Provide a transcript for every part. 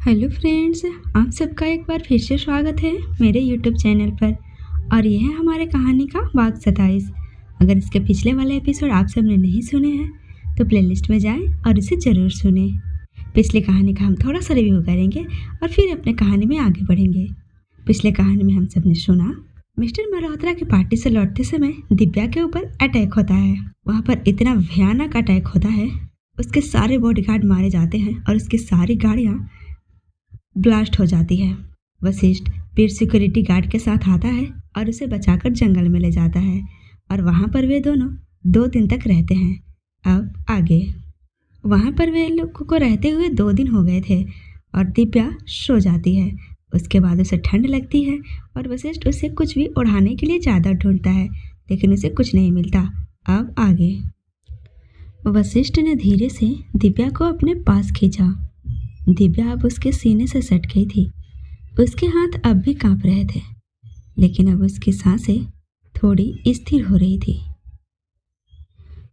Hello friends, आप सबका एक बार फिर से स्वागत है मेरे यूट्यूब चैनल पर। और यह है हमारे कहानी का भाग 27। अगर इसके पिछले वाले एपिसोड आप सबने नहीं सुने हैं तो प्लेलिस्ट में जाएं और इसे ज़रूर सुनें। पिछली कहानी का हम थोड़ा सा रिव्यू करेंगे और फिर अपने कहानी में आगे बढ़ेंगे। पिछले कहानी में हम सब ने सुना, मिस्टर मल्होत्रा की पार्टी से लौटते समय दिव्या के ऊपर अटैक होता है। वहाँ पर इतना भयानक अटैक होता है, उसके सारे बॉडीगार्ड मारे जाते हैं और उसकी सारी गाड़ियाँ ब्लास्ट हो जाती है। वशिष्ठ फिर सिक्योरिटी गार्ड के साथ आता है और उसे बचाकर जंगल में ले जाता है और वहाँ पर वे दोनों 2 दिन तक रहते हैं। अब आगे। वहाँ पर वे लोगों को रहते हुए 2 दिन हो गए थे और दिव्या सो जाती है। उसके बाद उसे ठंड लगती है और वशिष्ठ उसे कुछ भी ओढ़ाने के लिए चादर ढूंढता है, लेकिन उसे कुछ नहीं मिलता। अब आगे। वशिष्ठ ने धीरे से दिव्या को अपने पास खींचा। दिव्या अब उसके सीने से सट गई थी। उसके हाथ अब भी कांप रहे थे, लेकिन अब उसकी सांसें थोड़ी स्थिर हो रही थी।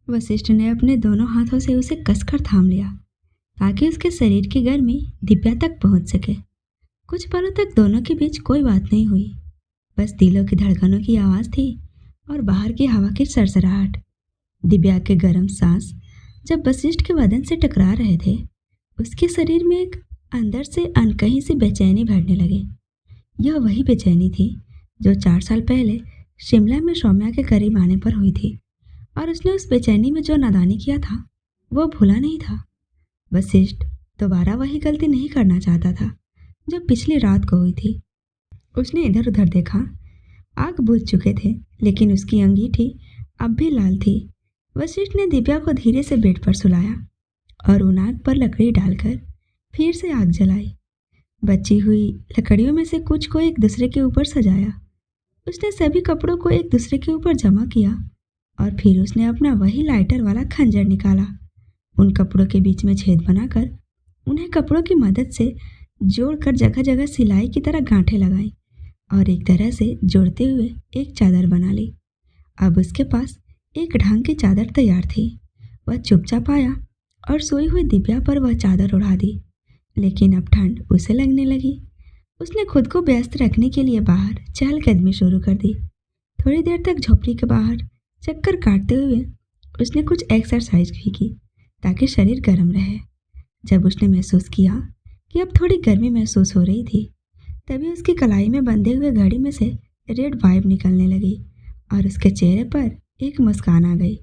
वशिष्ठ ने अपने दोनों हाथों से उसे कसकर थाम लिया ताकि उसके शरीर की गर्मी दिव्या तक पहुंच सके। कुछ पलों तक दोनों के बीच कोई बात नहीं हुई, बस दिलों की धड़कनों की आवाज़ थी और बाहर की हवा की सरसराहट। दिव्या के गर्म सांस जब वशिष्ठ के बदन से टकरा रहे थे, उसके शरीर में एक अंदर से अनकही सी बेचैनी भरने लगी। यह वही बेचैनी थी जो 4 साल पहले शिमला में सौम्या के करीब आने पर हुई थी, और उसने उस बेचैनी में जो नादानी किया था वो भूला नहीं था। वशिष्ठ दोबारा वही गलती नहीं करना चाहता था जो पिछली रात को हुई थी। उसने इधर उधर देखा। आग बुझ चुके थे, लेकिन उसकी अंगीठी अब भी लाल थी। वशिष्ठ ने दिव्या को धीरे से बेड पर सुलाया और उन आग पर लकड़ी डालकर फिर से आग जलाई। बची हुई लकड़ियों में से कुछ को एक दूसरे के ऊपर सजाया। उसने सभी कपड़ों को एक दूसरे के ऊपर जमा किया और फिर उसने अपना वही लाइटर वाला खंजर निकाला। उन कपड़ों के बीच में छेद बनाकर उन्हें कपड़ों की मदद से जोड़कर जगह जगह सिलाई की तरह गांठें लगाई और एक तरह से जोड़ते हुए एक चादर बना ली। अब उसके पास एक ढंग की चादर तैयार थी। वह चुपचाप आया और सोई हुई दिव्या पर वह चादर उड़ा दी, लेकिन अब ठंड उसे लगने लगी। उसने खुद को व्यस्त रखने के लिए बाहर चहलकदमी शुरू कर दी। थोड़ी देर तक झोपड़ी के बाहर चक्कर काटते हुए उसने कुछ एक्सरसाइज भी की ताकि शरीर गर्म रहे। जब उसने महसूस किया कि अब थोड़ी गर्मी महसूस हो रही थी, तभी उसकी कलाई में बंधे हुए घड़ी में से रेड वाइब निकलने लगी और उसके चेहरे पर एक मुस्कान आ गई।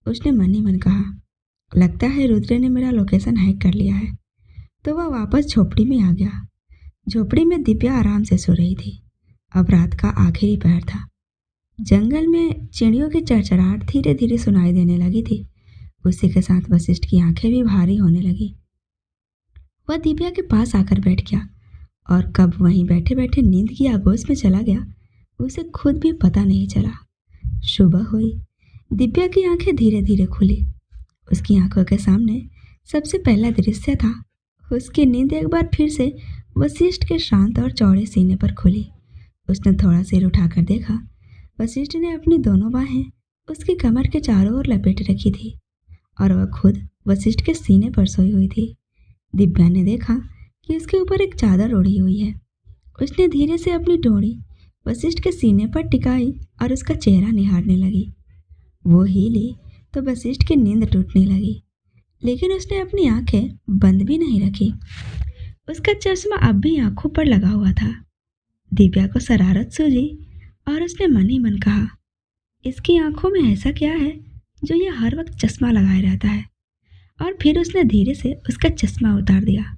उसने मन ही मन कहा, लगता है रुद्र ने मेरा लोकेशन हैक कर लिया है। तो वह वापस झोपड़ी में आ गया। झोपड़ी में दिव्या आराम से सो रही थी। अब रात का आखिरी पहर था। जंगल में चिड़ियों की चरचराहट धीरे धीरे सुनाई देने लगी थी। उसी के साथ वशिष्ठ की आंखें भी भारी होने लगी। वह दिव्या के पास आकर बैठ गया और कब वहीं बैठे बैठे नींद की आगोश में चला गया, उसे खुद भी पता नहीं चला। सुबह हुई। दिव्या की आंखें धीरे धीरे खुली। उसकी आंखों के सामने सबसे पहला दृश्य था। उसकी नींद एक बार फिर से वशिष्ठ के शांत और चौड़े सीने पर खुली। उसने थोड़ा सिर उठाकर देखा। वशिष्ठ ने अपनी दोनों बाहें उसकी कमर के चारों ओर लपेट रखी थी और वह खुद वशिष्ठ के सीने पर सोई हुई थी। दिव्या ने देखा कि उसके ऊपर एक चादर ओढ़ी हुई है। उसने धीरे से अपनी डोरी वशिष्ठ के सीने पर टिकाई और उसका चेहरा निहारने लगी। वो हिली तो वशिष्ठ की नींद टूटने लगी, लेकिन उसने अपनी आंखें बंद भी नहीं रखी। उसका चश्मा अब भी आंखों पर लगा हुआ था। दिव्या को शरारत सूझी और उसने मन ही मन कहा, इसकी आंखों में ऐसा क्या है जो ये हर वक्त चश्मा लगाए रहता है। और फिर उसने धीरे से उसका चश्मा उतार दिया।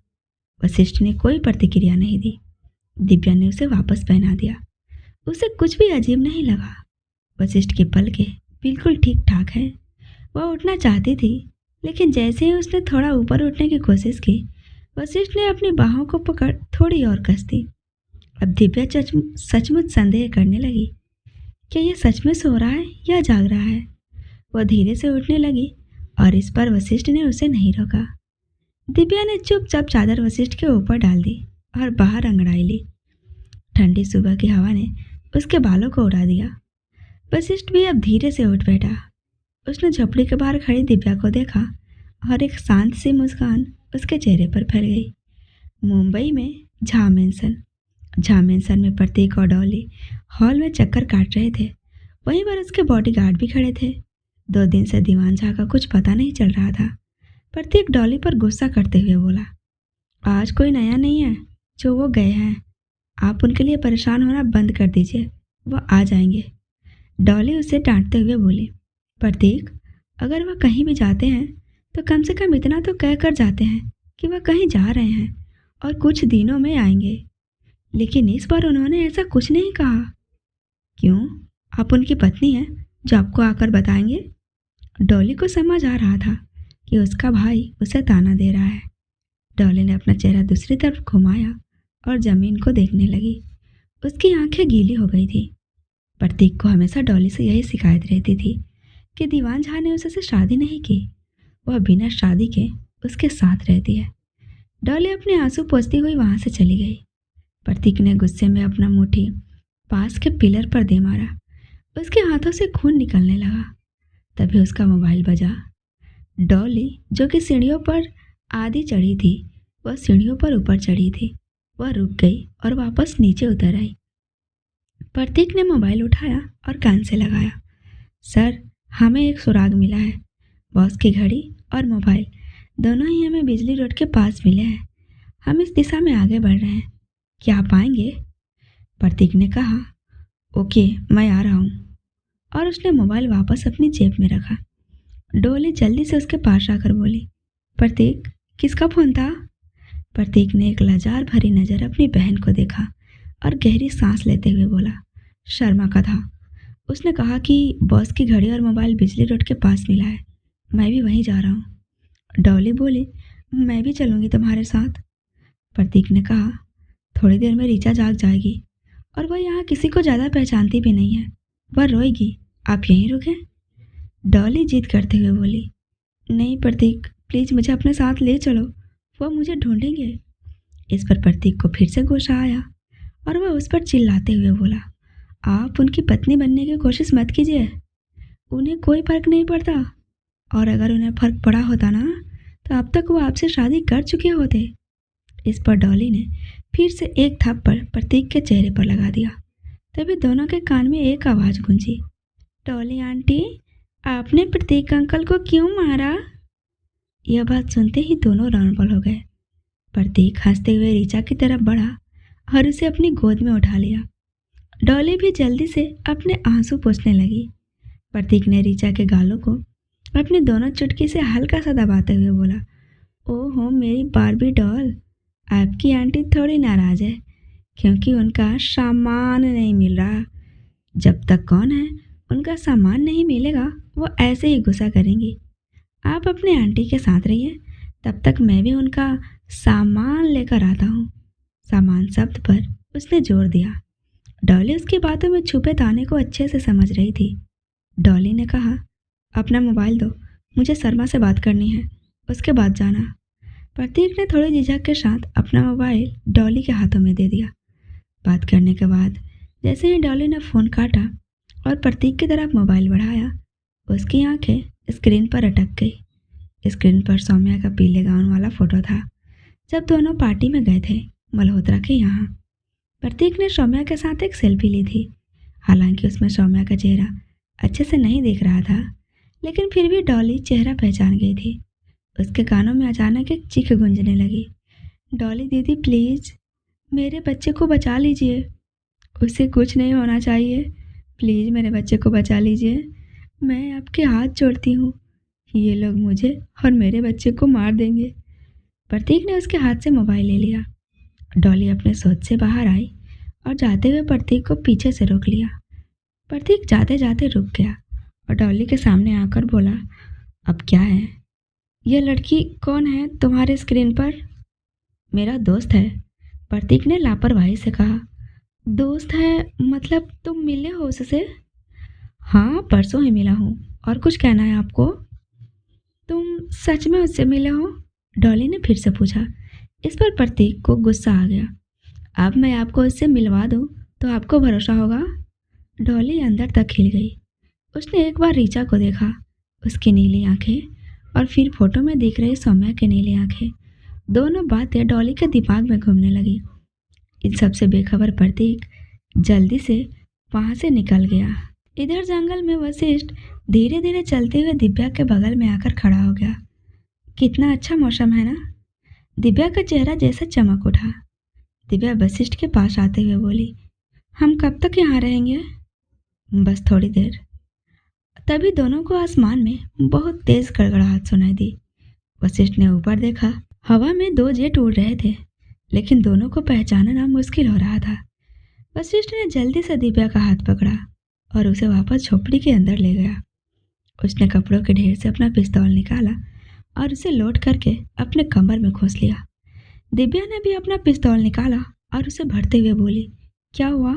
वशिष्ठ ने कोई प्रतिक्रिया नहीं दी। दिव्या ने उसे वापस पहना दिया। उसे कुछ भी अजीब नहीं लगा। वशिष्ठ की पलकें बिल्कुल ठीक ठाक है। वह उठना चाहती थी, लेकिन जैसे ही उसने थोड़ा ऊपर उठने की कोशिश की, वशिष्ठ ने अपनी बाहों को पकड़ थोड़ी और कस दी। अब दिव्या सचमुच संदेह करने लगी कि यह सच में सो रहा है या जाग रहा है। वह धीरे से उठने लगी और इस पर वशिष्ठ ने उसे नहीं रोका। दिव्या ने चुपचाप चादर वशिष्ठ के ऊपर डाल दी और बाहर अंगड़ाई ली। ठंडी सुबह की हवा ने उसके बालों को उड़ा दिया। वशिष्ठ भी अब धीरे से उठ बैठा। उसने झोपड़ी के बाहर खड़ी दिव्या को देखा और एक शांत सी मुस्कान उसके चेहरे पर फैल गई। मुंबई में झा मेंशन में प्रतीक और डॉली हॉल में चक्कर काट रहे थे। वहीं पर उसके बॉडीगार्ड भी खड़े थे। 2 दिन से दीवान झा का कुछ पता नहीं चल रहा था। प्रतीक डॉली पर गुस्सा करते हुए बोला, आज कोई नया नहीं है, जो वो गए हैं। आप उनके लिए परेशान होना बंद कर दीजिए, वह आ जाएंगे। डॉली उसे डांटते हुए बोली, प्रतीक, अगर वह कहीं भी जाते हैं तो कम से कम इतना तो कह कर जाते हैं कि वह कहीं जा रहे हैं और कुछ दिनों में आएंगे। लेकिन इस बार उन्होंने ऐसा कुछ नहीं कहा। क्यों? आप उनकी पत्नी हैं जो आपको आकर बताएंगे? डॉली को समझ आ रहा था कि उसका भाई उसे ताना दे रहा है। डॉली ने अपना चेहरा दूसरी तरफ घुमाया और जमीन को देखने लगी। उसकी आंखें गीली हो गई थी। प्रतीक को हमेशा डॉली से यही शिकायत रहती थी कि दीवान झा ने उससे शादी नहीं की, वह बिना शादी के उसके साथ रहती है। डॉली अपने आंसू पोंछती हुई वहां से चली गई। प्रतीक ने गुस्से में अपना मुट्ठी पास के पिलर पर दे मारा। उसके हाथों से खून निकलने लगा। तभी उसका मोबाइल बजा। डॉली, जो कि सीढ़ियों पर आधी चढ़ी थी, वह सीढ़ियों पर ऊपर चढ़ी थी। वह रुक गई और वापस नीचे उतर आई। प्रतीक ने मोबाइल उठाया और कान से लगाया। सर, हमें एक सुराग मिला है। बॉस की घड़ी और मोबाइल दोनों ही हमें बिजली रोड के पास मिले हैं। हम इस दिशा में आगे बढ़ रहे हैं। क्या आप आएंगे? प्रतीक ने कहा, ओके, मैं आ रहा हूँ। और उसने मोबाइल वापस अपनी जेब में रखा। डॉली जल्दी से उसके पास आकर बोली, प्रतीक, किसका फ़ोन था? प्रतीक ने एक लाजार भरी नज़र अपनी बहन को देखा और गहरी सांस लेते हुए बोला, शर्मा का था। उसने कहा कि बॉस की घड़ी और मोबाइल बिजली रोड के पास मिला है। मैं भी वहीं जा रहा हूँ। डॉली बोली, मैं भी चलूँगी तुम्हारे साथ। प्रतीक ने कहा, थोड़ी देर में रीचा जाग जाएगी और वह यहाँ किसी को ज़्यादा पहचानती भी नहीं है। वह रोएगी, आप यहीं रुकें। डॉली जिद करते हुए बोली, नहीं प्रतीक, प्लीज़ मुझे अपने साथ ले चलो, वह मुझे ढूंढेंगे। इस पर प्रतीक को फिर से गुस्सा आया और वह उस पर चिल्लाते हुए बोला, आप उनकी पत्नी बनने की कोशिश मत कीजिए। उन्हें कोई फर्क नहीं पड़ता, और अगर उन्हें फर्क पड़ा होता ना तो अब तक वो आपसे शादी कर चुके होते। इस पर डॉली ने फिर से एक थप्पड़ प्रतीक के चेहरे पर लगा दिया। तभी दोनों के कान में एक आवाज़ गूंजी, डॉली आंटी, आपने प्रतीक अंकल को क्यों मारा? यह बात सुनते ही दोनों रणबल हो गए। प्रतीक हंसते हुए रीचा की तरफ बढ़ा और उसे अपनी गोद में उठा लिया। डॉली भी जल्दी से अपने आंसू पोंछने लगी। प्रतीक ने रीचा के गालों को अपनी दोनों चुटकी से हल्का सा दबाते हुए बोला, ओहो मेरी बार्बी डॉल, आपकी आंटी थोड़ी नाराज है क्योंकि उनका सामान नहीं मिल रहा। जब तक कौन है उनका सामान नहीं मिलेगा वो ऐसे ही गुस्सा करेंगी। आप अपने आंटी के साथ रहिए, तब तक मैं भी उनका सामान लेकर आता हूँ। सामान शब्द पर उसने जोर दिया। डॉली उसकी बातों में छुपे ताने को अच्छे से समझ रही थी। डॉली ने कहा, अपना मोबाइल दो, मुझे शर्मा से बात करनी है, उसके बाद जाना। प्रतीक ने थोड़ी झिझक के साथ अपना मोबाइल डॉली के हाथों में दे दिया। बात करने के बाद जैसे ही डॉली ने फ़ोन काटा और प्रतीक की तरफ मोबाइल बढ़ाया, उसकी आंखें स्क्रीन पर अटक गई। स्क्रीन पर सौम्या का पीले गाउन वाला फ़ोटो था जब दोनों पार्टी में गए थे मल्होत्रा के यहाँ। प्रतीक ने सौम्या के साथ एक सेल्फी ली थी। हालांकि उसमें सौम्या का चेहरा अच्छे से नहीं दिख रहा था, लेकिन फिर भी डॉली चेहरा पहचान गई थी। उसके कानों में अचानक एक चीख गूंजने लगी, डॉली दीदी प्लीज़ मेरे बच्चे को बचा लीजिए, उसे कुछ नहीं होना चाहिए, प्लीज़ मेरे बच्चे को बचा लीजिए, मैं आपके हाथ जोड़ती हूँ, ये लोग मुझे और मेरे बच्चे को मार देंगे। प्रतीक ने उसके हाथ से मोबाइल ले लिया। डॉली अपने सोच से बाहर आई और जाते हुए प्रतीक को पीछे से रोक लिया। प्रतीक जाते जाते रुक गया और डॉली के सामने आकर बोला, अब क्या है? यह लड़की कौन है तुम्हारे स्क्रीन पर? मेरा दोस्त है, प्रतीक ने लापरवाही से कहा। दोस्त है मतलब तुम मिले हो उससे? हाँ, परसों ही मिला हूँ। और कुछ कहना है आपको? तुम सच में उससे मिले हो? डॉली ने फिर से पूछा। इस पर प्रतीक को गुस्सा आ गया। अब मैं आपको उससे मिलवा दूँ तो आपको भरोसा होगा? डॉली अंदर तक हिल गई। उसने एक बार रीचा को देखा, उसकी नीली आंखें, और फिर फोटो में दिख रही सौम्या की नीली आंखें। दोनों बातें डॉली के दिमाग में घूमने लगी। इन सब से बेखबर प्रतीक जल्दी से वहां से निकल गया। इधर जंगल में वशिष्ठ धीरे धीरे चलते हुए दिव्या के बगल में आकर खड़ा हो गया। कितना अच्छा मौसम है ना? दिव्या का चेहरा जैसा चमक उठा। दिव्या वशिष्ठ के पास आते हुए बोली, हम कब तक यहाँ रहेंगे? बस थोड़ी देर। तभी दोनों को आसमान में बहुत तेज गड़गड़ाहट सुनाई दी। वशिष्ठ ने ऊपर देखा। हवा में दो जेट उड़ रहे थे, लेकिन दोनों को पहचानना मुश्किल हो रहा था। वशिष्ठ ने जल्दी से दिव्या का हाथ पकड़ा और उसे वापस झोपड़ी के अंदर ले गया। उसने कपड़ों के ढेर से अपना पिस्तौल निकाला और उसे लोड करके अपने कमर में खोस लिया। दिव्या ने भी अपना पिस्तौल निकाला और उसे भरते हुए बोली, क्या हुआ?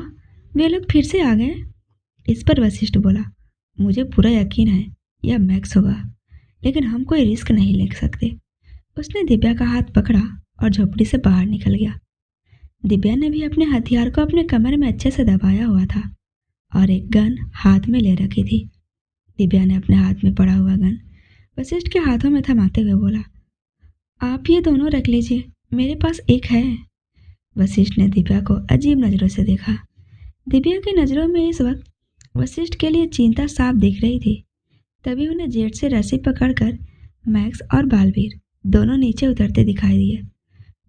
वे लोग फिर से आ गए? इस पर वशिष्ठ बोला, मुझे पूरा यकीन है यह मैक्स होगा, लेकिन हम कोई रिस्क नहीं ले सकते। उसने दिव्या का हाथ पकड़ा और झोपड़ी से बाहर निकल गया। दिव्या ने भी अपने हथियार को अपने कमर में अच्छे से दबाया हुआ था और एक गन हाथ में ले रखी थी। दिव्या ने अपने हाथ में पड़ा हुआ गन वशिष्ठ के हाथों में थमाते हुए बोला, आप ये दोनों रख लीजिए, मेरे पास एक है। वशिष्ठ ने दिव्या को अजीब नज़रों से देखा। दिव्या की नज़रों में इस वक्त वशिष्ठ के लिए चिंता साफ दिख रही थी। तभी उन्हें जेट से रस्सी पकड़कर मैक्स और बालवीर दोनों नीचे उतरते दिखाई दिए।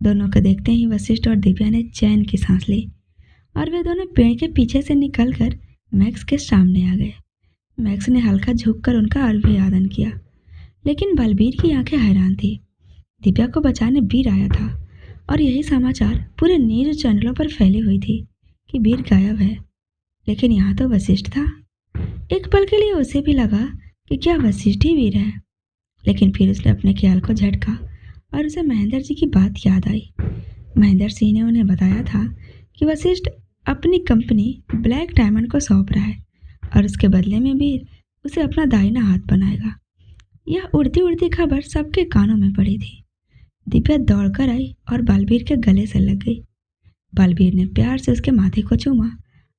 दोनों को देखते ही वशिष्ठ और दिव्या ने चैन की सांस ली और वे दोनों पेड़ के पीछे से निकलकर मैक्स के सामने आ गए। मैक्स ने हल्का झुककर उनका अभिवादन किया, लेकिन बलबीर की आंखें हैरान थी। दिव्या को बचाने वीर आया था और यही समाचार पूरे न्यूज चैनलों पर फैली हुई थी कि वीर गायब है, लेकिन यहाँ तो वशिष्ठ था। एक पल के लिए उसे भी लगा कि क्या वशिष्ठ ही वीर है, लेकिन फिर उसने अपने ख्याल को झटका और उसे महेंद्र जी की बात याद आई। महेंद्र सिंह ने उन्हें बताया था कि वशिष्ठ अपनी कंपनी ब्लैक डायमंड को सौंप रहा है और उसके बदले में वीर उसे अपना दाहिना हाथ बनाएगा। यह उड़ती उड़ती खबर सबके कानों में पड़ी थी। दिव्या दौड़कर आई और बालवीर के गले से लग गई। बालवीर ने प्यार से उसके माथे को चूमा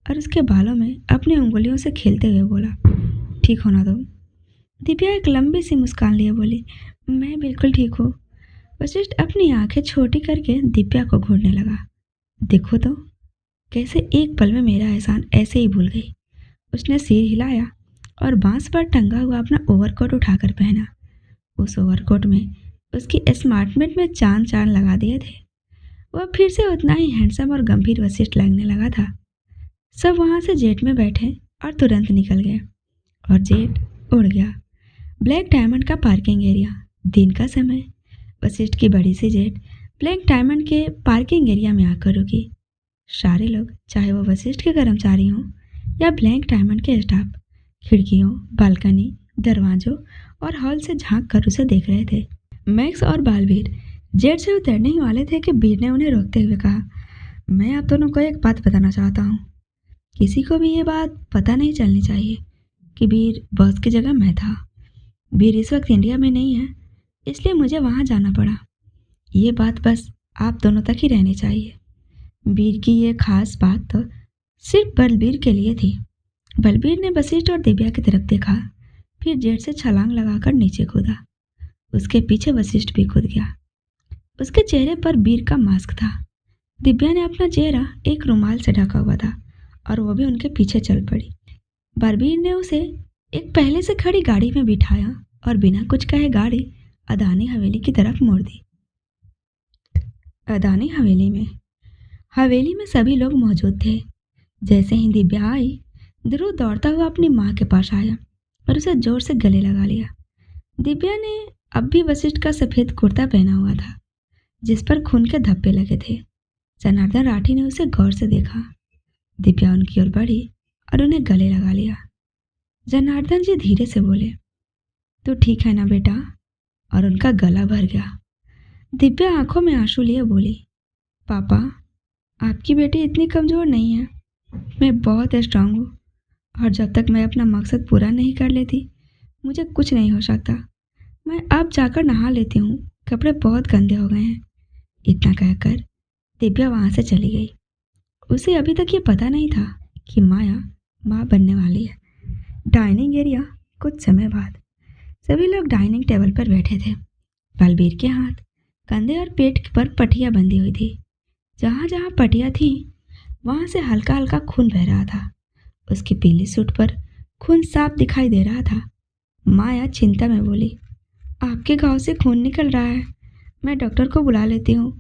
और उसके बालों में अपनी उंगलियों से खेलते हुए बोला, ठीक हो ना तुम? दिव्या एक लंबी सी मुस्कान लिए बोली, मैं बिल्कुल ठीक हूँ। वशिष्ठ अपनी आंखें छोटी करके दिव्या को घूरने लगा। देखो तो कैसे एक पल में मेरा एहसान ऐसे ही भूल गई। उसने सिर हिलाया और बांस पर टंगा हुआ अपना ओवरकोट उठाकर पहना। उस ओवरकोट में उसकी स्मार्टमेट में चांद चांद लगा दिए थे। वह फिर से उतना ही हैंडसम और गंभीर वशिष्ठ लगने लगा था। सब वहाँ से जेट में बैठे और तुरंत निकल गए और जेट उड़ गया। ब्लैक डायमंड का पार्किंग एरिया, दिन का समय। वशिष्ठ की बड़ी सी जेट ब्लैक डायमंड के पार्किंग एरिया में आकर रुकी। सारे लोग, चाहे वो वशिष्ठ के कर्मचारी हों या ब्लैक डायमंड के स्टाफ, खिड़कियों, बालकनी, दरवाजों और हॉल से झांक कर उसे देख रहे थे। मैक्स और बालवीर जेट से उतरने ही वाले थे कि वीर ने उन्हें रोकते हुए कहा, मैं आप दोनों को एक बात बताना चाहता हूँ। किसी को भी ये बात पता नहीं चलनी चाहिए कि वीर बॉस की जगह मैं था। वीर इस वक्त इंडिया में नहीं है, इसलिए मुझे वहाँ जाना पड़ा। ये बात बस आप दोनों तक ही रहनी चाहिए। वीर की ये खास बात तो सिर्फ बलबीर के लिए थी। बलबीर ने वशिष्ठ और दिव्या की तरफ देखा, फिर जेट से छलांग लगाकर नीचे कूदा। उसके पीछे वशिष्ठ भी कूद गया। उसके चेहरे पर वीर का मास्क था। दिव्या ने अपना चेहरा एक रुमाल से ढका हुआ था और वो भी उनके पीछे चल पड़ी। बलबीर ने उसे एक पहले से खड़ी गाड़ी में बिठाया और बिना कुछ कहे गाड़ी अदानी हवेली की तरफ मोड़ दी। अदानी हवेली में सभी लोग मौजूद थे। जैसे ही दिव्या आई, ध्रुव दौड़ता हुआ अपनी माँ के पास आया और उसे जोर से गले लगा लिया। दिव्या ने अब भी वशिष्ठ का सफ़ेद कुर्ता पहना हुआ था, जिस पर खून के धब्बे लगे थे। जनार्दन राठी ने उसे गौर से देखा। दिव्या उनकी ओर बढ़ी और उन्हें गले लगा लिया। जनार्दन जी धीरे से बोले, तो ठीक है ना बेटा? और उनका गला भर गया। दिव्या आंखों में आंसू लिए बोली, पापा, आपकी बेटी इतनी कमज़ोर नहीं है। मैं बहुत स्ट्रांग हूँ और जब तक मैं अपना मकसद पूरा नहीं कर लेती, मुझे कुछ नहीं हो सकता। मैं अब जाकर नहा लेती हूँ, कपड़े बहुत गंदे हो गए हैं। इतना कहकर दिव्या वहाँ से चली गई। उसे अभी तक ये पता नहीं था कि माया माँ बनने वाली है। Dining area. कुछ समय बाद सभी लोग डाइनिंग टेबल पर बैठे थे। बलबीर के हाथ कंधे और पेट पर पट्टियां बंधी हुई थी। जहाँ जहाँ पट्टियां थी वहाँ से हल्का हल्का खून बह रहा था। उसकी पीली सूट पर खून साफ दिखाई दे रहा था। माया चिंता में बोली, आपके घाव से खून निकल रहा है, मैं डॉक्टर को बुला लेती हूँ,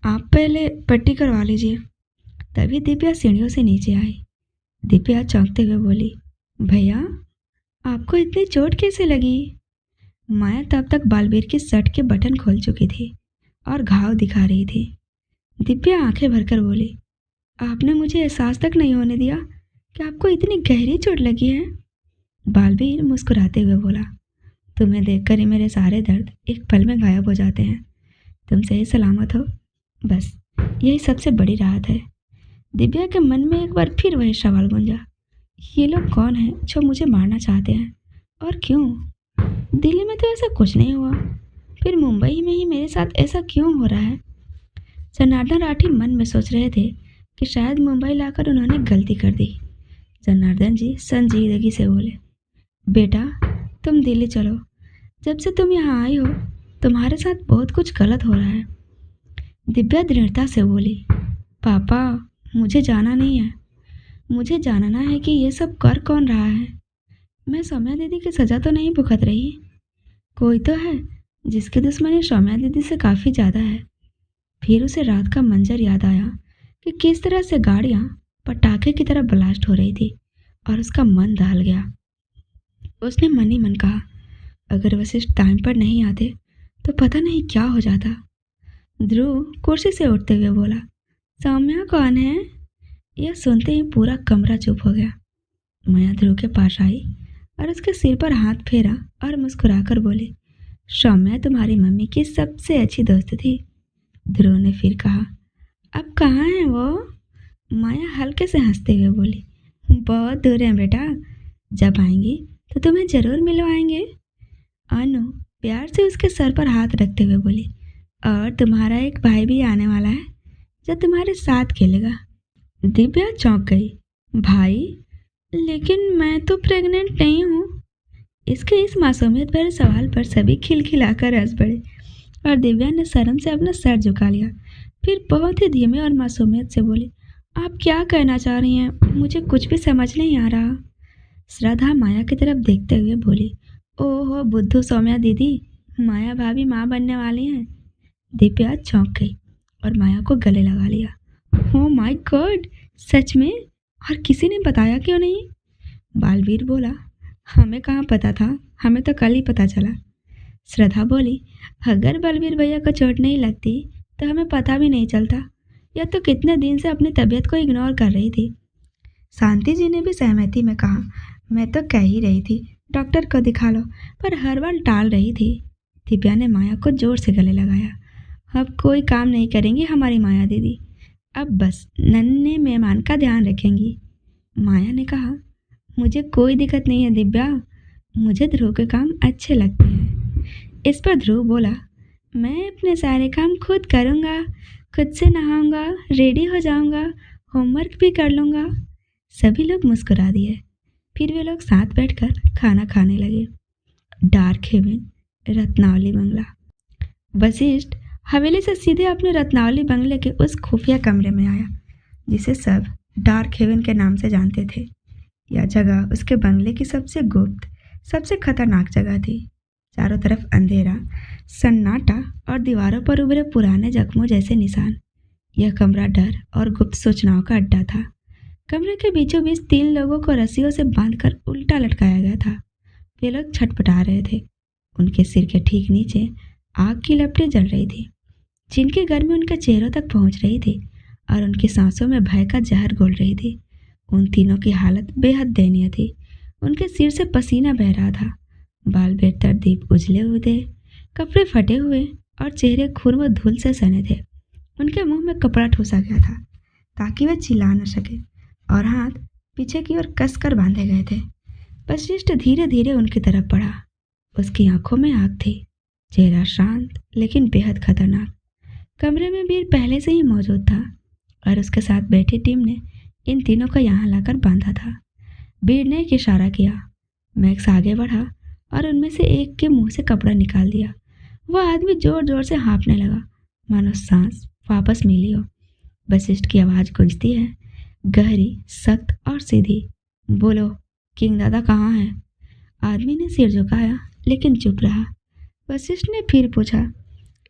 आप पहले पट्टी करवा लीजिए। तभी दिव्या सीढ़ियों से नीचे आई। दिव्या चौंकते हुए बोली, भैया आपको इतनी चोट कैसे लगी? माया तब तक बालवीर की शर्ट के बटन खोल चुकी थी और घाव दिखा रही थी। दिव्या आंखें भरकर बोली, आपने मुझे एहसास तक नहीं होने दिया कि आपको इतनी गहरी चोट लगी है। बालवीर मुस्कुराते हुए बोला, तुम्हें देखकर ही मेरे सारे दर्द एक पल में गायब हो जाते हैं। तुम सही सलामत हो, बस यही सबसे बड़ी राहत है। दिव्या के मन में एक बार फिर वही सवाल गूंजा, ये लोग कौन हैं जो मुझे मारना चाहते हैं और क्यों? दिल्ली में तो ऐसा कुछ नहीं हुआ, फिर मुंबई में ही मेरे साथ ऐसा क्यों हो रहा है? जनार्दन राठी मन में सोच रहे थे कि शायद मुंबई लाकर उन्होंने गलती कर दी। जनार्दन जी संजीदगी से बोले, बेटा तुम दिल्ली चलो, जब से तुम यहाँ आई हो तुम्हारे साथ बहुत कुछ गलत हो रहा है। दिव्या दृढ़ता से बोली, पापा मुझे जाना नहीं है, मुझे जानना है कि ये सब कर कौन रहा है। मैं सौम्या दीदी की सज़ा तो नहीं भुगत रही, कोई तो है जिसकी दुश्मनी सौम्या दीदी से काफ़ी ज़्यादा है। फिर उसे रात का मंजर याद आया कि किस तरह से गाड़ियाँ पटाखे की तरह ब्लास्ट हो रही थी और उसका मन दहल गया। उसने मन ही मन कहा, अगर वशिष्ठ टाइम पर नहीं आते तो पता नहीं क्या हो जाता। ध्रुव कुर्सी से उठते हुए बोला, सौम्या कौन है? यह सुनते ही पूरा कमरा चुप हो गया। माया ध्रुव के पास आई और उसके सिर पर हाथ फेरा और मुस्कुराकर बोली, सौम्या तुम्हारी मम्मी की सबसे अच्छी दोस्त थी। ध्रुव ने फिर कहा, अब कहाँ है वो? माया हल्के से हंसते हुए बोली, बहुत दूर है बेटा, जब आएंगी तो तुम्हें जरूर मिलवाएंगे। अनु प्यार से उसके सर पर हाथ रखते हुए बोली, और तुम्हारा एक भाई भी आने वाला है जो तुम्हारे साथ खेलेगा। दिव्या चौंक गई, भाई? लेकिन मैं तो प्रेग्नेंट नहीं हूँ। इसके इस मासूमियत भरे सवाल पर सभी खिलखिलाकर हंस पड़े और दिव्या ने शर्म से अपना सर झुका लिया। फिर बहुत ही धीमे और मासूमियत से बोली, आप क्या कहना चाह रही हैं? मुझे कुछ भी समझ नहीं आ रहा। श्रद्धा माया की तरफ देखते हुए बोली, ओहो बुद्धू सौम्या दीदी, माया भाभी माँ बनने वाली हैं। दिव्या चौंक गई और माया को गले लगा लिया। ओह माय गॉड, सच में? और किसी ने बताया क्यों नहीं? बालवीर बोला, हमें कहाँ पता था, हमें तो कल ही पता चला। श्रद्धा बोली, अगर बलवीर भैया को चोट नहीं लगती तो हमें पता भी नहीं चलता। यह तो कितने दिन से अपनी तबीयत को इग्नोर कर रही थी। शांति जी ने भी सहमति में कहा, मैं तो कह ही रही थी डॉक्टर को दिखा लो, पर हर बार टाल रही थी। दिव्या ने माया को जोर से गले लगाया। अब कोई काम नहीं करेंगी हमारी माया दीदी, अब बस नन्हे मेहमान का ध्यान रखेंगी। माया ने कहा, मुझे कोई दिक्कत नहीं है दिव्या, मुझे ध्रुव के काम अच्छे लगते हैं। इस पर ध्रुव बोला, मैं अपने सारे काम खुद करूँगा, खुद से नहाऊंगा, रेडी हो जाऊंगा, होमवर्क भी कर लूँगा। सभी लोग मुस्कुरा दिए। फिर वे लोग साथ बैठकर खाना खाने लगे। डार्क हेवन, रत्नावली बंगला। वशिष्ठ हवेली से सीधे अपने रत्नावली बंगले के उस खुफिया कमरे में आया जिसे सब डार्क हेवन के नाम से जानते थे। यह जगह उसके बंगले की सबसे गुप्त, सबसे खतरनाक जगह थी। चारों तरफ अंधेरा, सन्नाटा और दीवारों पर उभरे पुराने जख्मों जैसे निशान। यह कमरा डर और गुप्त सूचनाओं का अड्डा था। कमरे के बीचों बीच 3 लोगों को रस्सियों से बांधकर उल्टा लटकाया गया था। वे लोग छटपटा रहे थे। उनके सिर के ठीक नीचे आग की लपटें जल रही थी, जिनकी गर्मी उनके चेहरों तक पहुंच रही थी और उनकी सांसों में भय का जहर घोल रही थी। उन तीनों की हालत बेहद दयनीय थी। उनके सिर से पसीना बह रहा था, बाल बेतरतीब उजले हुए थे, कपड़े फटे हुए और चेहरे खून व धूल से सने थे। उनके मुंह में कपड़ा ठूसा गया था ताकि वे चिल्ला न सके और हाथ पीछे की ओर कसकर बांधे गए थे। वशिष्ठ धीरे धीरे उनकी तरफ बढ़ा। उसकी आंखों में आग थी, चेहरा शांत लेकिन बेहद खतरनाक। कमरे में वीर पहले से ही मौजूद था और उसके साथ बैठी टीम ने इन तीनों को यहाँ लाकर बांधा था। वीर ने एक इशारा किया। मैक्स आगे बढ़ा और उनमें से एक के मुंह से कपड़ा निकाल दिया। वह आदमी जोर जोर से हाँफने लगा मानो सांस वापस मिली हो। वशिष्ठ की आवाज़ गूंजती है, गहरी, सख्त और सीधी। बोलो, किंग दादा कहाँ है? आदमी ने सिर झुकाया लेकिन चुप रहा। वशिष्ठ ने फिर पूछा,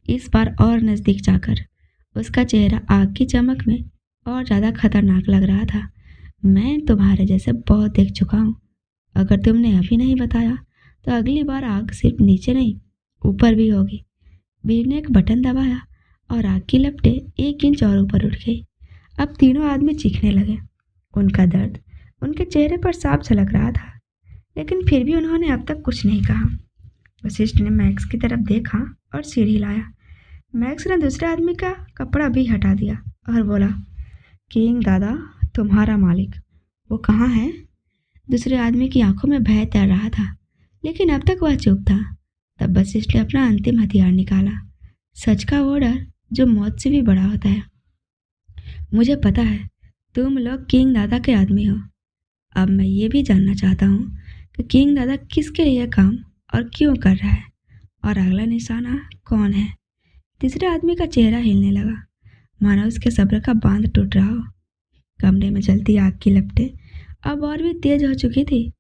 इस बार और नज़दीक जाकर। उसका चेहरा आग की चमक में और ज़्यादा खतरनाक लग रहा था। मैं तुम्हारे जैसे बहुत देख चुका हूँ। अगर तुमने अभी नहीं बताया तो अगली बार आग सिर्फ नीचे नहीं, ऊपर भी होगी। वीर ने एक बटन दबाया और आग की लपटें 1 इंच और ऊपर उठ गई। अब तीनों आदमी चीखने लगे। उनका दर्द उनके चेहरे पर साफ झलक रहा था, लेकिन फिर भी उन्होंने अब तक कुछ नहीं कहा। वशिष्ठ ने मैक्स की तरफ देखा और सिर हिलाया। मैक्स ने दूसरे आदमी का कपड़ा भी हटा दिया और बोला, किंग दादा, तुम्हारा मालिक वो कहाँ है? दूसरे आदमी की आंखों में भय तैर रहा था, लेकिन अब तक वह चुप था। तब वशिष्ठ ने अपना अंतिम हथियार निकाला, सच का वो डर जो मौत से भी बड़ा होता है। मुझे पता है तुम लोग किंग दादा के आदमी हो। अब मैं ये भी जानना चाहता हूँ कि किंग दादा किसके लिए काम और क्यों कर रहा है, और अगला निशाना कौन है? तीसरे आदमी का चेहरा हिलने लगा, मानो उसके सब्र का बांध टूट रहा हो। कमरे में जलती आग की लपटें अब और भी तेज हो चुकी थी।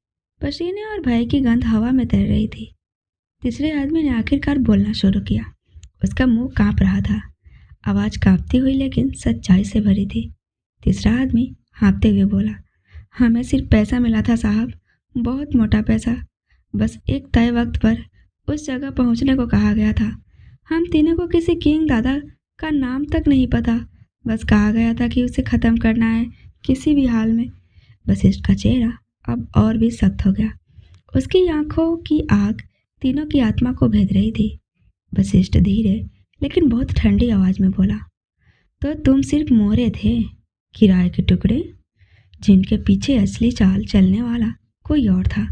पसीने और भय की गंध हवा में तैर रही थी। तीसरे आदमी ने आखिरकार बोलना शुरू किया। उसका मुंह कांप रहा था, आवाज़ कांपती हुई लेकिन सच्चाई से भरी थी। तीसरा आदमी हाँफते हुए बोला, हमें सिर्फ पैसा मिला था साहब, बहुत मोटा पैसा। बस एक तय वक्त पर उस जगह पहुंचने को कहा गया था। हम तीनों को किसी किंग दादा का नाम तक नहीं पता, बस कहा गया था कि उसे ख़त्म करना है किसी भी हाल में। वशिष्ठ का चेहरा अब और भी सख्त हो गया। उसकी आंखों की आग तीनों की आत्मा को भेद रही थी। वशिष्ठ धीरे लेकिन बहुत ठंडी आवाज में बोला, तो तुम सिर्फ मोहरे थे, किराए के टुकड़े, जिनके पीछे असली चाल चलने वाला कोई और था।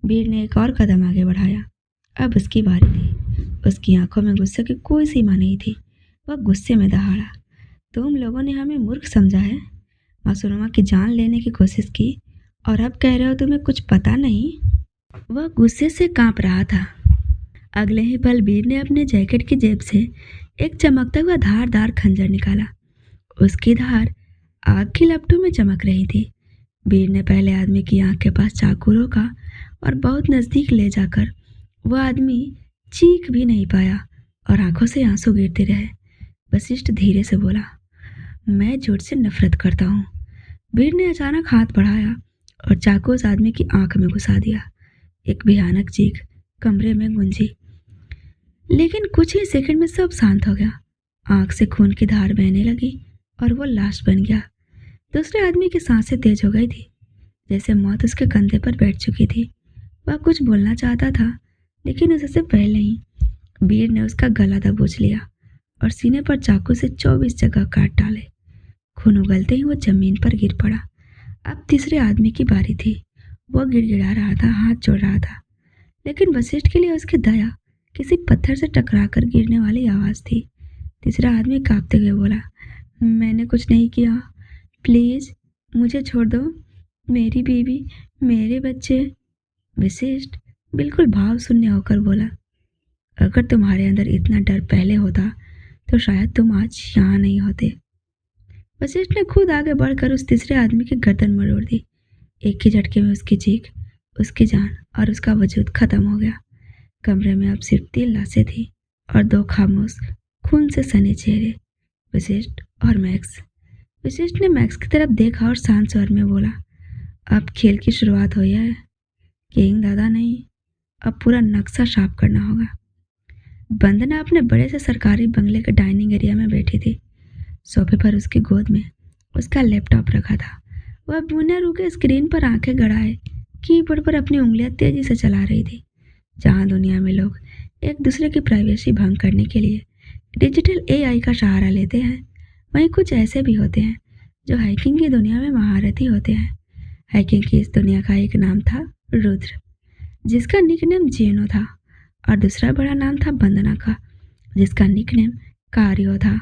वीर ने एक और कदम आगे बढ़ाया। अब उसकी बारी थी। उसकी आंखों में गुस्से की कोई सीमा नहीं थी। वह गुस्से में दहाड़ा, तुम लोगों ने हमें मूर्ख समझा है, मासूमा की जान लेने की कोशिश की, और अब कह रहे हो तुम्हें कुछ पता नहीं? वह गुस्से से कांप रहा था। अगले ही पल वीर ने अपने जैकेट की जेब से एक चमकता हुआ धारदार खंजर निकाला। उसकी धार आग की लपटों में चमक रही थी। वीर ने पहले आदमी की आंख के पास चाकू रोका और बहुत नज़दीक ले जाकर वह आदमी चीख भी नहीं पाया और आंखों से आंसू गिरते रहे। वशिष्ठ धीरे से बोला, मैं झूठ से नफरत करता हूँ। वीर ने अचानक हाथ बढ़ाया और चाकू उस आदमी की आंख में घुसा दिया। एक भयानक चीख कमरे में गूंजी, लेकिन कुछ ही सेकंड में सब शांत हो गया। आंख से खून की धार बहने लगी और वो लाश बन गया। दूसरे आदमी की सांसें तेज हो गई थी, जैसे मौत उसके कंधे पर बैठ चुकी थी। वह कुछ बोलना चाहता था, लेकिन उससे पहले ही वीर ने उसका गला दबोच लिया और सीने पर चाकू से 24 जगह काट डाले। खून उगलते ही वो जमीन पर गिर पड़ा। अब तीसरे आदमी की बारी थी। वो गिड़गिड़ा रहा था, हाथ जोड़ रहा था, लेकिन वशिष्ठ के लिए उसकी दया किसी पत्थर से टकराकर गिरने वाली आवाज़ थी। तीसरा आदमी कांपते हुए बोला, मैंने कुछ नहीं किया, प्लीज़ मुझे छोड़ दो, मेरी बीवी, मेरे बच्चे। वशिष्ठ बिल्कुल भाव शून्य होकर बोला, अगर तुम्हारे अंदर इतना डर पहले होता तो शायद तुम आज यहाँ नहीं होते। वशिष्ठ ने खुद आगे बढ़कर उस तीसरे आदमी की गर्दन मरोड़ दी। एक ही झटके में उसकी चीख, उसकी जान और उसका वजूद खत्म हो गया। कमरे में अब सिर्फ 3 लाशें थी और 2 खामोश, खून से सने चेहरे, वशिष्ठ और मैक्स। वशिष्ठ ने मैक्स की तरफ देखा और शांत स्वर में बोला, अब खेल की शुरुआत हुई है, किंग दादा नहीं, अब पूरा नक्शा साफ करना होगा। वंदना अपने बड़े से सरकारी बंगले के डाइनिंग एरिया में बैठी थी। सोफे पर उसकी गोद में उसका लैपटॉप रखा था। वह बिना रुके स्क्रीन पर आंखें गड़ाए कीबोर्ड पर अपनी उंगलियां तेजी से चला रही थी। जहां दुनिया में लोग एक दूसरे की प्राइवेसी भंग करने के लिए डिजिटल एआई का सहारा लेते हैं, वहीं कुछ ऐसे भी होते हैं जो हैकिंग की दुनिया में महारथी होते हैं। हैकिंग की इस दुनिया का एक नाम था रुद्र, जिसका निकनेम जेनो था, और दूसरा बड़ा नाम था वंदना का, जिसका निकनेम कारियो था।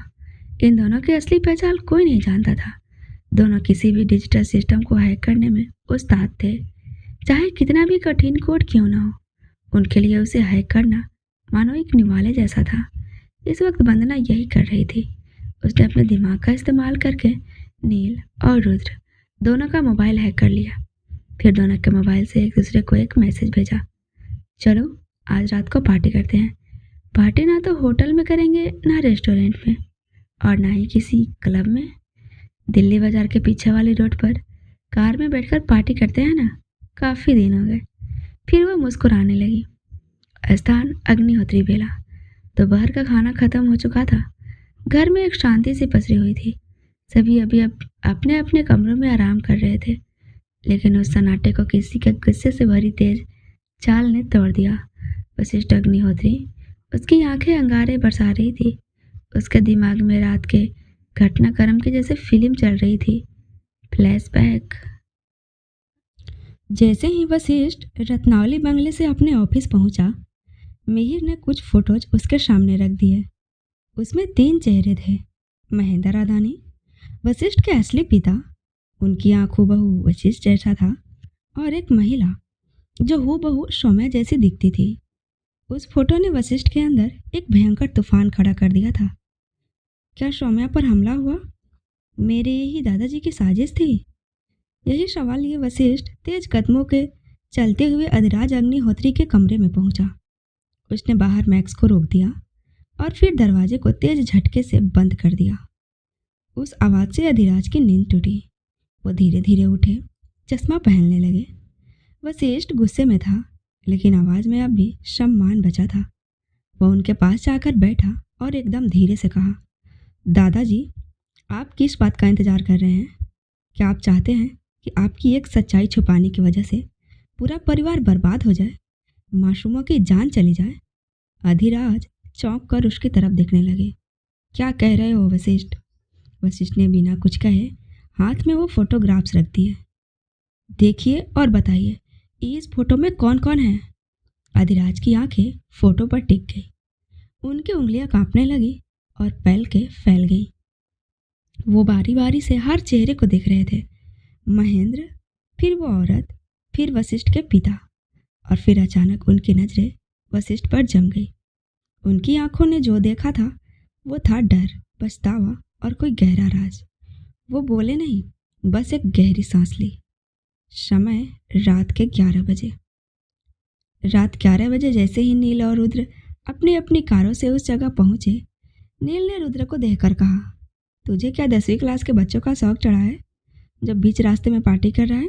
इन दोनों की असली पहचान कोई नहीं जानता था। दोनों किसी भी डिजिटल सिस्टम को हैक करने में उस्ताद थे, चाहे कितना भी कठिन कोड क्यों ना हो। उनके लिए उसे हैक करना मानो एक निवाले जैसा था। इस वक्त वंदना यही कर रही थी। उसने अपने दिमाग का इस्तेमाल करके नील और रुद्र दोनों का मोबाइल हैक कर लिया। फिर दोनों के मोबाइल से एक दूसरे को एक मैसेज भेजा, चलो आज रात को पार्टी करते हैं। पार्टी ना तो होटल में करेंगे, ना रेस्टोरेंट में, और ना ही किसी क्लब में। दिल्ली बाजार के पीछे वाली रोड पर कार में बैठकर पार्टी करते हैं ना, काफ़ी दिन हो गए। फिर वो मुस्कुराने लगी। स्थान अग्निहोत्री बेला। दोपहर का खाना खत्म हो चुका था। घर में एक शांति सी पसरी हुई थी। सभी अभी अपने अपने कमरों में आराम कर रहे थे, लेकिन उस सन्नाटे को किसी के गुस्से से भरी तेज चाल ने तोड़ दिया। वशिष्ठ अग्निहोत्री, उसकी आंखें अंगारे बरसा रही थी। उसके दिमाग में रात के घटनाक्रम की जैसे फिल्म चल रही थी। फ्लैशबैक। जैसे ही वशिष्ठ रत्नावली बंगले से अपने ऑफिस पहुंचा, मिहिर ने कुछ फोटोज उसके सामने रख दिए। उसमें 3 चेहरे थे। महेंद्र अदानी, वशिष्ठ के असली पिता, उनकी आँख हूबहू वशिष्ठ जैसा था, और एक महिला जो हूबहू सौम्या जैसी दिखती थी। उस फोटो ने वशिष्ठ के अंदर एक भयंकर तूफान खड़ा कर दिया था। क्या सौम्या पर हमला हुआ? मेरे ही दादाजी की साजिश थी? यही सवाल लिए वशिष्ठ तेज कदमों के चलते हुए अधिराज अग्निहोत्री के कमरे में पहुंचा। उसने बाहर मैक्स को रोक दिया और फिर दरवाजे को तेज झटके से बंद कर दिया। उस आवाज़ से अधिराज की नींद टूटी। वो धीरे धीरे उठे, चश्मा पहनने लगे। वशिष्ठ गुस्से में था, लेकिन आवाज़ में अब भी सम्मान बचा था। वह उनके पास जाकर बैठा और एकदम धीरे से कहा, दादाजी, आप किस बात का इंतज़ार कर रहे हैं? क्या आप चाहते हैं कि आपकी एक सच्चाई छुपाने की वजह से पूरा परिवार बर्बाद हो जाए, मासूमों की जान चली जाए? अधिराज चौंक कर उसकी तरफ देखने लगे। क्या कह रहे हो वशिष्ठ? वशिष्ठ ने बिना कुछ कहे हाथ में वो फोटोग्राफ्स रख दिए। देखिए और बताइए, इस फोटो में कौन कौन है? अधिराज की आंखें फोटो पर टिक गई। उनकी उंगलियां कांपने लगी और पलकें फैल गईं। वो बारी बारी से हर चेहरे को देख रहे थे। महेंद्र, फिर वो औरत, फिर वशिष्ठ के पिता, और फिर अचानक उनकी नज़रें वशिष्ठ पर जम गई। उनकी आंखों ने जो देखा था वो था डर, पछतावा और कोई गहरा राज। वो बोले नहीं, बस एक गहरी सांस ली। समय रात के 11 बजे। रात 11 बजे जैसे ही नील और रुद्र अपनी अपनी कारों से उस जगह पहुंचे, नील ने रुद्र को देखकर कहा, तुझे क्या 10वीं क्लास के बच्चों का शौक चढ़ा है जब बीच रास्ते में पार्टी कर रहा है?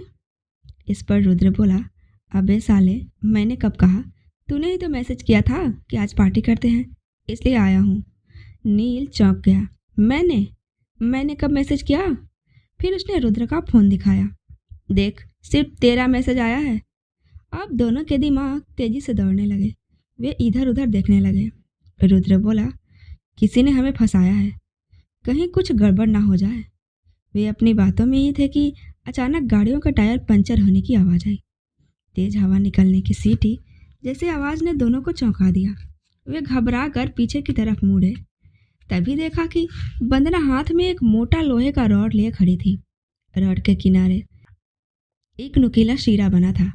इस पर रुद्र बोला, अबे साले, मैंने कब कहा? तूने ही तो मैसेज किया था कि आज पार्टी करते हैं, इसलिए आया हूँ। नील चौंक गया। मैंने कब मैसेज किया? फिर उसने रुद्र का फ़ोन दिखाया। देख, सिर्फ तेरा मैसेज आया है। अब दोनों के दिमाग तेजी से दौड़ने लगे। वे इधर उधर देखने लगे। रुद्र बोला, किसी ने हमें फंसाया है, कहीं कुछ गड़बड़ ना हो जाए। वे अपनी बातों में ही थे कि अचानक गाड़ियों का टायर पंचर होने की आवाज़ आई। तेज हवा निकलने की सीटी जैसे आवाज़ ने दोनों को चौंका दिया। वे घबरा कर पीछे की तरफ मुड़े, तभी देखा कि वंदना हाथ में एक मोटा लोहे का रॉड लिए खड़ी थी। रॉड के किनारे एक नुकीला शीरा बना था,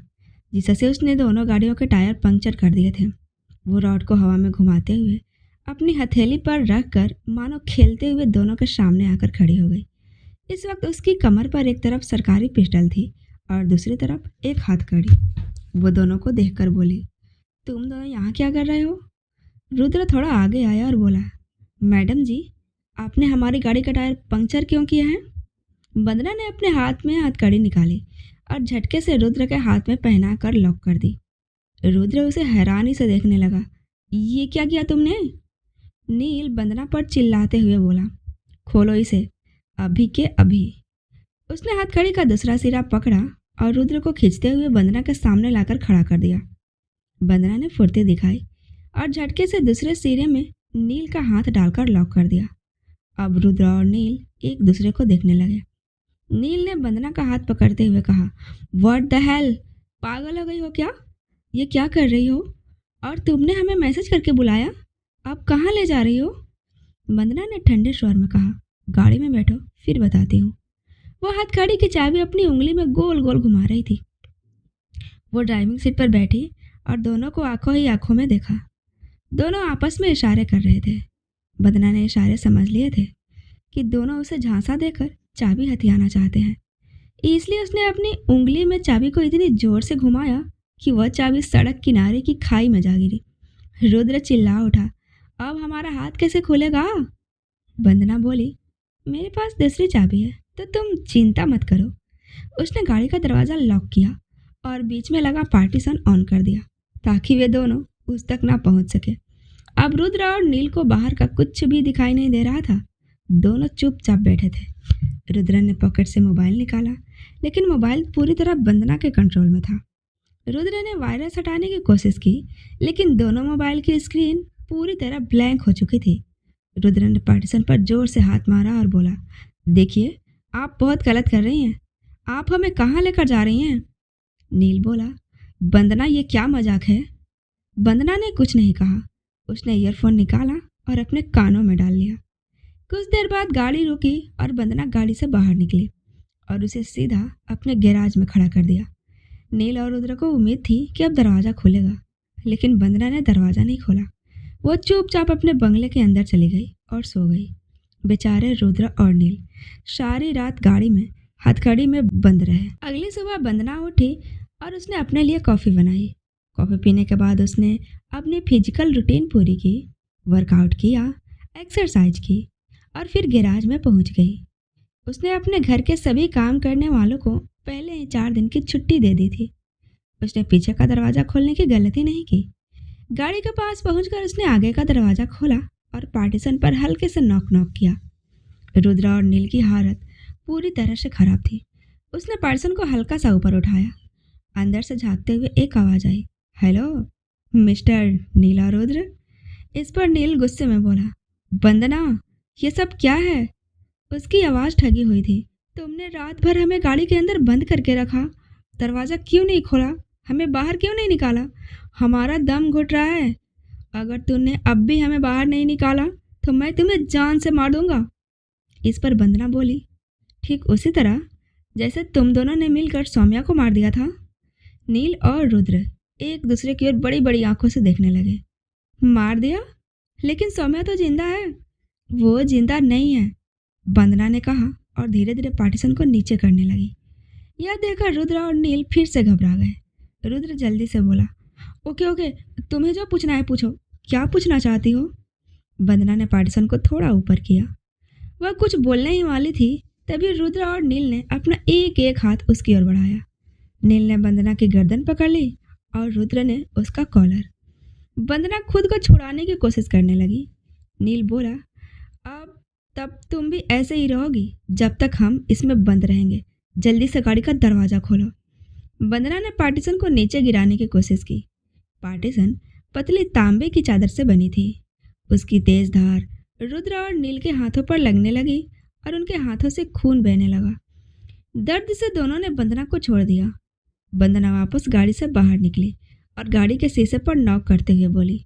जिससे उसने दोनों गाड़ियों के टायर पंक्चर कर दिए थे। वो रॉड को हवा में घुमाते हुए अपनी हथेली पर रख कर मानो खेलते हुए दोनों के सामने आकर खड़ी हो गई। इस वक्त उसकी कमर पर एक तरफ सरकारी पिस्टल थी और दूसरी तरफ एक हथकड़ी। वो दोनों को देखकर बोली, तुम दोनों यहाँ क्या कर रहे हो? रुद्र थोड़ा आगे आया और बोला, मैडम जी, आपने हमारी गाड़ी का टायर पंक्चर क्यों किया है? वंदना ने अपने हाथ में हथकड़ी निकाली और झटके से रुद्र के हाथ में पहना कर लॉक कर दी। रुद्र उसे हैरानी से देखने लगा। ये क्या किया तुमने? नील वंदना पर चिल्लाते हुए बोला, खोलो इसे, अभी के अभी। उसने हथकड़ी का दूसरा सिरा पकड़ा और रुद्र को खींचते हुए वंदना के सामने लाकर खड़ा कर दिया। वंदना ने फुर्ती दिखाई और झटके से दूसरे सिरे में नील का हाथ डालकर लॉक कर दिया। अब रुद्र और नील एक दूसरे को देखने लगे। नील ने वंदना का हाथ पकड़ते हुए कहा, व्हाट द हेल, पागल हो गई हो क्या? ये क्या कर रही हो? और तुमने हमें मैसेज करके बुलाया, अब कहाँ ले जा रही हो? वंदना ने ठंडे स्वर में कहा, गाड़ी में बैठो, फिर बताती हूँ। वो हथकड़ी की चाबी अपनी उंगली में गोल गोल घुमा रही थी। वो ड्राइविंग सीट पर बैठी और दोनों को आंखों ही आंखों में देखा। दोनों आपस में इशारे कर रहे थे। वंदना ने इशारे समझ लिए थे कि दोनों उसे झांसा देकर चाबी हथियाना चाहते हैं, इसलिए उसने अपनी उंगली में चाबी को इतनी जोर से घुमाया कि वह चाबी सड़क किनारे की खाई में जा गिरी। रुद्र चिल्ला उठा, अब हमारा हाथ कैसे खुलेगा? वंदना बोली, मेरे पास दूसरी चाबी है तो तुम चिंता मत करो। उसने गाड़ी का दरवाज़ा लॉक किया और बीच में लगा पार्टीशन ऑन कर दिया ताकि वे दोनों उस तक ना पहुंच सके। अब रुद्र और नील को बाहर का कुछ भी दिखाई नहीं दे रहा था। दोनों चुपचाप बैठे थे। रुद्र ने पॉकेट से मोबाइल निकाला, लेकिन मोबाइल पूरी तरह वंदना के कंट्रोल में था। रुद्र ने वायरस हटाने की कोशिश की, लेकिन दोनों मोबाइल की स्क्रीन पूरी तरह ब्लैंक हो चुकी थी। रुद्र ने पार्टीशन पर जोर से हाथ मारा और बोला, देखिए, आप बहुत गलत कर रही हैं। आप हमें कहाँ लेकर जा रही हैं? नील बोला, वंदना, ये क्या मजाक है? वंदना ने कुछ नहीं कहा। उसने ईयरफोन निकाला और अपने कानों में डाल लिया। कुछ देर बाद गाड़ी रुकी और वंदना गाड़ी से बाहर निकली और उसे सीधा अपने गैराज में खड़ा कर दिया। नील और रुद्र को उम्मीद थी कि अब दरवाज़ा खुलेगा, लेकिन वंदना ने दरवाज़ा नहीं खोला। वो चुपचाप अपने बंगले के अंदर चली गई और सो गई। बेचारे रुद्र और नील सारी रात गाड़ी में हथकड़ी में बंद रहे। अगली सुबह वंदना उठी और उसने अपने लिए कॉफ़ी बनाई। कॉफ़ी पीने के बाद उसने अपनी फिजिकल रूटीन पूरी की, वर्कआउट किया, एक्सरसाइज की और फिर गैराज में पहुंच गई। उसने अपने घर के सभी काम करने वालों को पहले ही 4 दिन की छुट्टी दे दी थी। उसने पीछे का दरवाज़ा खोलने की गलती नहीं की। गाड़ी के पास पहुंचकर उसने आगे का दरवाज़ा खोला और पार्टीशन पर हल्के से नॉक नॉक किया। रुद्र और नील की हालत पूरी तरह से खराब थी। उसने पार्टीशन को हल्का सा ऊपर उठाया। अंदर से झांकते हुए एक आवाज़ आई, हेलो मिस्टर नीला रुद्र। इस पर नील गुस्से में बोला, वंदना, ये सब क्या है? उसकी आवाज़ ठगी हुई थी। तुमने रात भर हमें गाड़ी के अंदर बंद करके रखा, दरवाज़ा क्यों नहीं खोला, हमें बाहर क्यों नहीं निकाला? हमारा दम घुट रहा है। अगर तुमने अब भी हमें बाहर नहीं निकाला तो मैं तुम्हें जान से मार दूंगा। इस पर वंदना बोली, ठीक उसी तरह जैसे तुम दोनों ने मिलकर सौम्या को मार दिया था। नील और रुद्र एक दूसरे की ओर बड़ी बड़ी आंखों से देखने लगे। मार दिया? लेकिन सौम्या तो जिंदा है। वो जिंदा नहीं है, वंदना ने कहा और धीरे धीरे पार्टीशन को नीचे करने लगी। यह देखकर रुद्र और नील फिर से घबरा गए। रुद्र जल्दी से बोला, ओके, तुम्हें जो पूछना है पूछो, क्या पूछना चाहती हो? वंदना ने पार्टीशन को थोड़ा ऊपर किया। वह कुछ बोलने ही वाली थी, तभी रुद्र और नील ने अपना एक एक हाथ उसकी ओर बढ़ाया। नील ने वंदना की गर्दन पकड़ ली और रुद्र ने उसका कॉलर। वंदना खुद को छुड़ाने की कोशिश करने लगी। नील बोला, अब तब तुम भी ऐसे ही रहोगी जब तक हम इसमें बंद रहेंगे। जल्दी से गाड़ी का दरवाज़ा खोलो। वंदना ने पार्टीशन को नीचे गिराने की कोशिश की। पार्टीशन पतली तांबे की चादर से बनी थी। उसकी तेज धार रुद्र और नील के हाथों पर लगने लगी और उनके हाथों से खून बहने लगा। दर्द से दोनों ने वंदना को छोड़ दिया। वंदना वापस गाड़ी से बाहर निकली और गाड़ी के शीशे पर नॉक करते हुए बोली,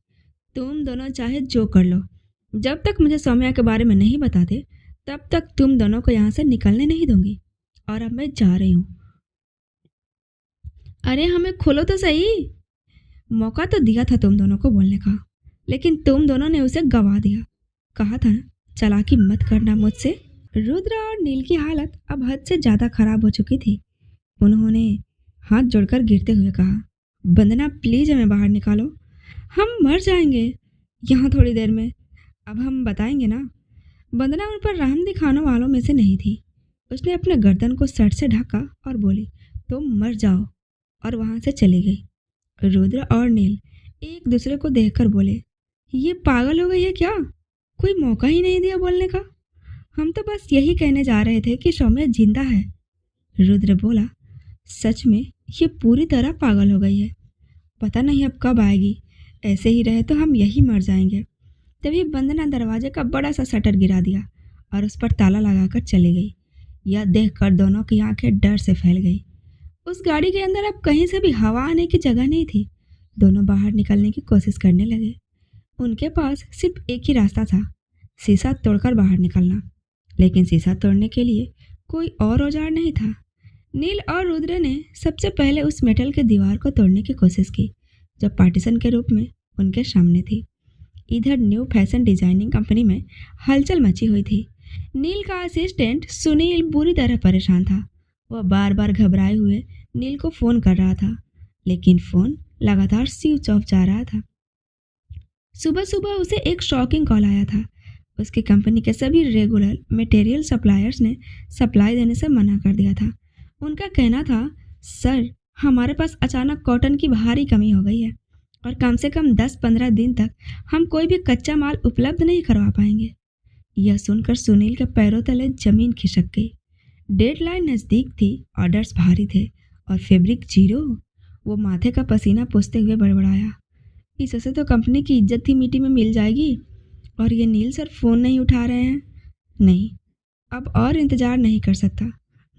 तुम दोनों चाहे जो कर लो, जब तक मुझे सौम्या के बारे में नहीं बताते तब तक तुम दोनों को यहाँ से निकलने नहीं दूंगी। और अब मैं जा रही हूँ। अरे हमें खोलो तो सही। मौका तो दिया था तुम दोनों को बोलने का, लेकिन तुम दोनों ने उसे गवा दिया। कहा था ना, चालाकी मत करना मुझसे। रुद्र और नील की हालत अब हद से ज़्यादा खराब हो चुकी थी। उन्होंने हाथ जोड़कर गिरते हुए कहा, वंदना प्लीज़ हमें बाहर निकालो, हम मर जाएंगे यहाँ थोड़ी देर में। अब हम बताएंगे ना। वंदना उन पर रहम दिखाने वालों में से नहीं थी। उसने अपने गर्दन को शर्ट से ढका और बोली, तुम मर जाओ, और वहाँ से चली गई। रुद्र और नील एक दूसरे को देखकर बोले, ये पागल हो गई है क्या? कोई मौका ही नहीं दिया बोलने का। हम तो बस यही कहने जा रहे थे कि सौम्या जिंदा है। रुद्र बोला, सच में ये पूरी तरह पागल हो गई है। पता नहीं अब कब आएगी। ऐसे ही रहे तो हम यही मर जाएंगे। तभी वंदना दरवाजे का बड़ा सा शटर गिरा दिया और उस पर ताला लगाकर चली गई। यह देखकर दोनों की आंखें डर से फैल गई। उस गाड़ी के अंदर अब कहीं से भी हवा आने की जगह नहीं थी। दोनों बाहर निकलने की कोशिश करने लगे। उनके पास सिर्फ एक ही रास्ता था, शीशा तोड़कर बाहर निकलना। लेकिन शीशा तोड़ने के लिए कोई और औजार नहीं था। नील और रुद्र ने सबसे पहले उस मेटल के दीवार को तोड़ने की कोशिश की जो पार्टीशन के रूप में उनके सामने थी। इधर न्यू फैशन डिजाइनिंग कंपनी में हलचल मची हुई थी। नील का असिस्टेंट सुनील बुरी तरह परेशान था। वह बार बार घबराए हुए नील को फ़ोन कर रहा था, लेकिन फ़ोन लगातार स्विच ऑफ जा रहा था। सुबह सुबह उसे एक शॉकिंग कॉल आया था। उसकी कंपनी के सभी रेगुलर मटेरियल सप्लायर्स ने सप्लाई देने से मना कर दिया था। उनका कहना था, सर, हमारे पास अचानक कॉटन की भारी कमी हो गई है और कम से कम 10-15 दिन तक हम कोई भी कच्चा माल उपलब्ध नहीं करवा पाएंगे। यह सुनकर सुनील के पैरों तले जमीन खिसक गई। डेडलाइन नज़दीक थी, ऑर्डर्स भारी थे और फैब्रिक जीरो। वो माथे का पसीना पोंछते हुए बड़बड़ाया, इससे तो कंपनी की इज्जत ही मिट्टी में मिल जाएगी। और ये नील सर फ़ोन नहीं उठा रहे हैं। नहीं, अब और इंतज़ार नहीं कर सकता।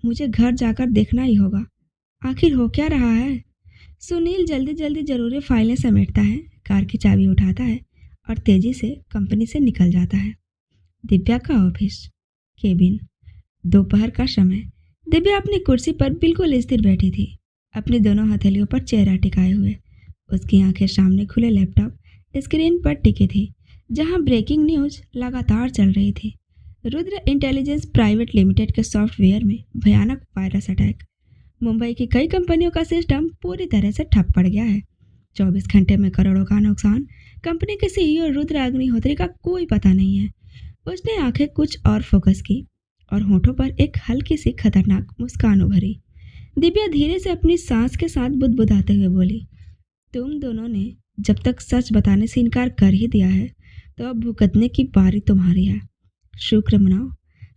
मुझे घर जाकर देखना ही होगा, आखिर हो क्या रहा है। सुनील जल्दी जल्दी ज़रूरी फाइलें समेटता है, कार की चाबी उठाता है और तेज़ी से कंपनी से निकल जाता है। दिव्या का ऑफिस केबिन। दोपहर का समय। दिव्या अपनी कुर्सी पर बिल्कुल स्थिर बैठी थी, अपनी दोनों हथेलियों पर चेहरा टिकाए हुए। उसकी आंखें सामने खुले लैपटॉप स्क्रीन पर टिकी थी, जहां ब्रेकिंग न्यूज लगातार चल रही थी। रुद्र इंटेलिजेंस प्राइवेट लिमिटेड के सॉफ्टवेयर में भयानक वायरस अटैक। मुंबई की कई कंपनियों का सिस्टम पूरी तरह से ठप पड़ गया है। 24 घंटे में करोड़ों का नुकसान। कंपनी के सीईओ रुद्र अग्निहोत्री का कोई पता नहीं है। उसने आंखें कुछ और फोकस की और होठों पर एक हल्की सी खतरनाक मुस्कान उभरी। दिव्या धीरे से अपनी सांस के साथ बुदबुदाते हुए बोली, तुम दोनों ने जब तक सच बताने से इनकार कर ही दिया है, तो अब भुगतने की बारी तुम्हारी है। शुक्र मनाओ,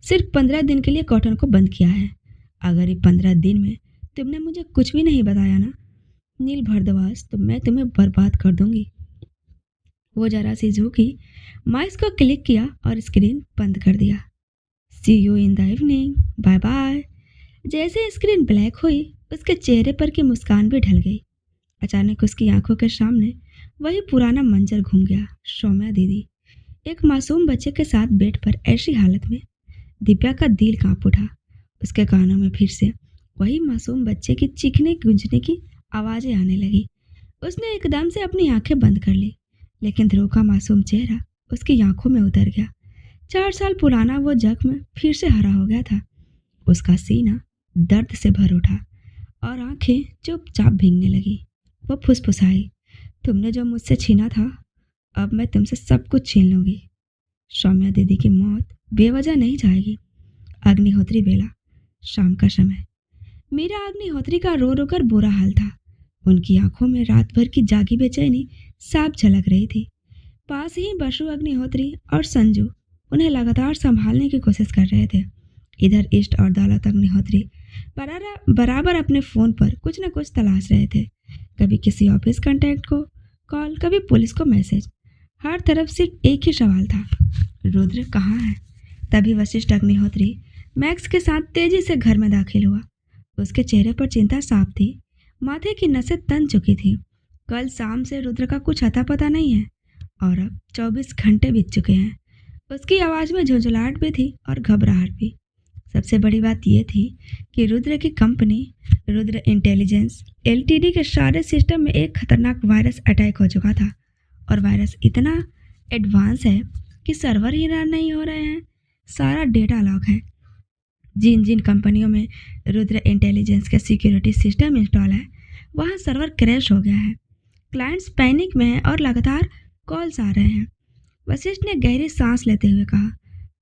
सिर्फ 15 दिन के लिए कॉटन को बंद किया है। अगर ये 15 दिन में तुमने मुझे कुछ भी नहीं बताया ना नील भारद्वाज, तो मैं तुम्हें बर्बाद कर दूंगी। वो जरा सी झुकी, माइस को क्लिक किया और स्क्रीन बंद कर दिया। See you in the evening, bye bye. जैसे स्क्रीन ब्लैक हुई, उसके चेहरे पर की मुस्कान भी ढल गई। अचानक उसकी आंखों के सामने वही पुराना मंजर घूम गया। सौम्या दीदी एक मासूम बच्चे के साथ बेड पर ऐसी हालत में। दिव्या का दिल कांप उठा। उसके कानों में फिर से वही मासूम बच्चे की चीखने गूंजने की आवाज़ें आने लगी। उसने एकदम से अपनी आंखें बंद कर ली, लेकिन ध्रुव का मासूम चेहरा उसकी आंखों में उतर गया। 4 साल पुराना वो जख्म फिर से हरा हो गया था। उसका सीना दर्द से भर उठा और आंखें चुपचाप भीगने लगी। वो फुसफुसाई, तुमने जो मुझसे छीना था, अब मैं तुमसे सब कुछ छीन लूंगी। सौम्या दीदी की मौत बेवजह नहीं जाएगी। अग्निहोत्री बेला। शाम का समय। मीरा अग्निहोत्री का रो रो कर बुरा हाल था। उनकी आंखों में रात भर की जागी बेचैनी साफ झलक रही थी। पास ही बसु अग्निहोत्री और संजू उन्हें लगातार संभालने की कोशिश कर रहे थे। इधर इष्ट और दौलत अग्निहोत्री बराबर अपने फ़ोन पर कुछ न कुछ तलाश रहे थे। कभी किसी ऑफिस कांटेक्ट को कॉल, कभी पुलिस को मैसेज। हर तरफ सिर्फ एक ही सवाल था, रुद्र कहाँ है। तभी वशिष्ठ अग्निहोत्री मैक्स के साथ तेजी से घर में दाखिल हुआ। उसके चेहरे पर चिंता साफ थी, माथे की नसें तन चुकी थी। कल शाम से रुद्र का कुछ अता पता नहीं है और अब 24 घंटे बीत चुके हैं। उसकी आवाज़ में झुंझुलाहट भी थी और घबराहट भी। सबसे बड़ी बात यह थी कि रुद्र की कंपनी रुद्र इंटेलिजेंस एलटीडी के सारे सिस्टम में एक खतरनाक वायरस अटैक हो चुका था। और वायरस इतना एडवांस है कि सर्वर ही रन नहीं हो रहे हैं, सारा डेटा लॉक है। जिन जिन कंपनियों में रुद्र इंटेलिजेंस का सिक्योरिटी सिस्टम इंस्टॉल है, वहाँ सर्वर क्रैश हो गया है। क्लाइंट्स पैनिक में हैं और लगातार कॉल्स आ रहे हैं। वशिष्ठ ने गहरी सांस लेते हुए कहा,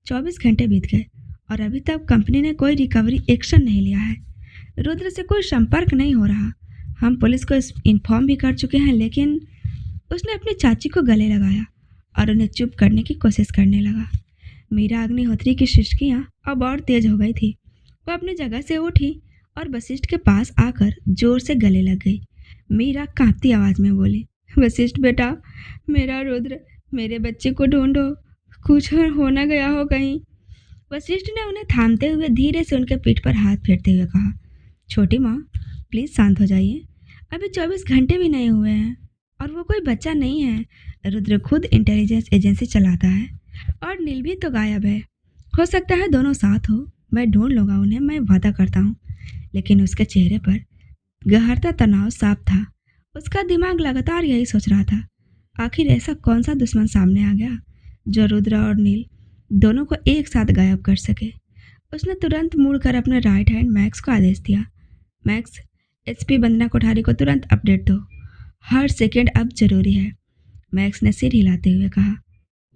24 घंटे बीत गए और अभी तक कंपनी ने कोई रिकवरी एक्शन नहीं लिया है। रुद्र से कोई संपर्क नहीं हो रहा। हम पुलिस को इन्फॉर्म भी कर चुके हैं, लेकिन उसने अपनी चाची को गले लगाया और उन्हें चुप करने की कोशिश करने लगा। मीरा अग्निहोत्री की सिसकियां अब और तेज हो गई थी। वो अपनी जगह से उठी और वशिष्ठ के पास आकर जोर से गले लग गई। मीरा कांपती आवाज़ में बोली, वशिष्ठ बेटा, मेरा रुद्र, मेरे बच्चे को ढूंढो, कुछ हो ना गया हो कहीं। वशिष्ठ ने उन्हें थामते हुए धीरे से उनके पीठ पर हाथ फेरते हुए कहा, छोटी माँ, प्लीज़ शांत हो जाइए। अभी 24 घंटे भी नहीं हुए हैं और वो कोई बच्चा नहीं है। रुद्र खुद इंटेलिजेंस एजेंसी चलाता है और नील भी तो गायब है। हो सकता है दोनों साथ हो, मैं ढूंढ लूँगा उन्हें, मैं वादा करता हूँ। लेकिन उसके चेहरे पर गहरता तनाव साफ था। उसका दिमाग लगातार यही सोच रहा था, आखिर ऐसा कौन सा दुश्मन सामने आ गया जो रुद्र और नील दोनों को एक साथ गायब कर सके। उसने तुरंत मुड़कर अपने राइट हैंड मैक्स को आदेश दिया, मैक्स, एसपी वंदना कोठारी को तुरंत अपडेट दो, हर सेकेंड अब जरूरी है। मैक्स ने सिर हिलाते हुए कहा,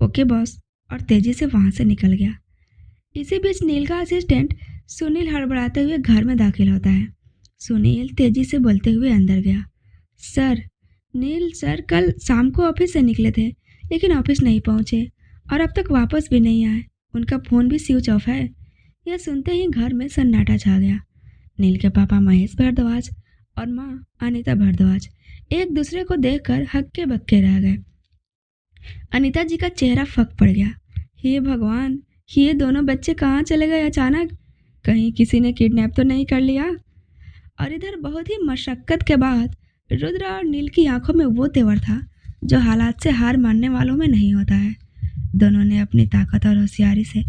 ओके बॉस, और तेजी से वहां से निकल गया। इसी बीच नील का असिस्टेंट सुनील हड़बड़ाते हुए घर में दाखिल होता है। सुनील तेजी से बोलते हुए अंदर गया, सर, नील सर कल शाम को ऑफिस से निकले थे लेकिन ऑफिस नहीं पहुंचे और अब तक वापस भी नहीं आए। उनका फ़ोन भी स्विच ऑफ है। यह सुनते ही घर में सन्नाटा छा गया। नील के पापा महेश भारद्वाज और माँ अनीता भारद्वाज एक दूसरे को देखकर हक्के बक्के रह गए। अनीता जी का चेहरा फक पड़ गया। हे भगवान, ये दोनों बच्चे कहाँ चले गए अचानक? कहीं किसी ने किडनैप तो नहीं कर लिया? और इधर बहुत ही मशक्कत के बाद रुद्र और नील की आंखों में वो तेवर था जो हालात से हार मानने वालों में नहीं होता है। दोनों ने अपनी ताकत और होशियारी से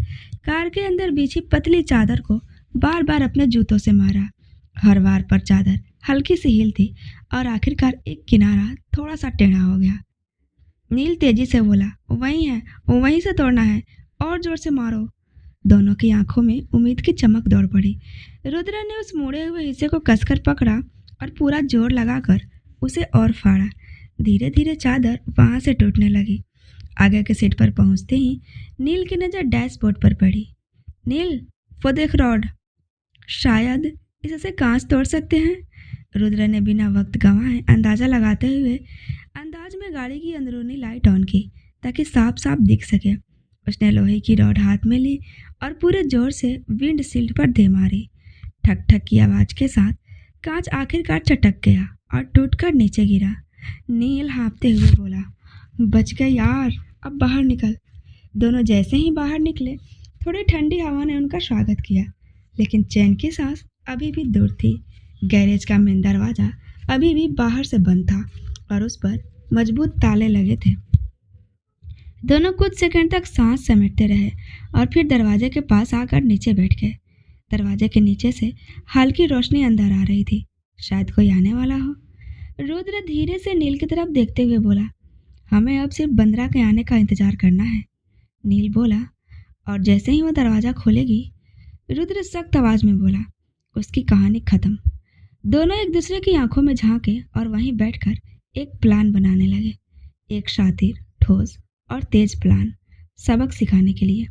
कार के अंदर बिछी पतली चादर को बार बार अपने जूतों से मारा। हर बार पर चादर हल्की सी हिलती और आखिरकार एक किनारा थोड़ा सा टेढ़ा हो गया। नील तेजी से बोला, वहीं है, वहीं से तोड़ना है, और जोर से मारो। दोनों की आंखों में उम्मीद की चमक दौड़ पड़ी। रुद्र ने उस मुड़े हुए हिस्से को कसकर पकड़ा और पूरा जोर लगाकर उसे और फाड़ा। धीरे धीरे चादर वहां से टूटने लगी। आगे के सीट पर पहुंचते ही नील की नज़र डैशबोर्ड पर पड़ी। नील, वो देख रॉड, शायद इससे कांच तोड़ सकते हैं। रुद्र ने बिना वक्त गंवाए अंदाज़ा लगाते हुए अंदाज में गाड़ी की अंदरूनी लाइट ऑन की ताकि साफ साफ दिख सके। उसने लोहे की रॉड हाथ में ली और पूरे जोर से विंड शील्ड पर दे मारी। ठक ठक की आवाज़ के साथ कांच आखिरकार चटक गया और टूटकर नीचे गिरा। नील हाँफते हुए बोला, बच गए यार, अब बाहर निकल। दोनों जैसे ही बाहर निकले, थोड़ी ठंडी हवा ने उनका स्वागत किया, लेकिन चैन की सांस अभी भी दूर थी। गैरेज का मेन दरवाज़ा अभी भी बाहर से बंद था और उस पर मजबूत ताले लगे थे। दोनों कुछ सेकंड तक सांस समेटते रहे और फिर दरवाजे के पास आकर नीचे बैठ गए। दरवाजे के नीचे से हल्की रोशनी अंदर आ रही थी, शायद कोई आने वाला हो। रुद्र धीरे से नील की तरफ देखते हुए बोला, हमें अब सिर्फ बंदरा के आने का इंतजार करना है। नील बोला, और जैसे ही वो दरवाज़ा खोलेगी, रुद्र सख्त आवाज़ में बोला, उसकी कहानी खत्म। दोनों एक दूसरे की आंखों में झांके और वहीं बैठकर एक प्लान बनाने लगे। एक शातिर, ठोस और तेज प्लान, सबक सिखाने के लिए।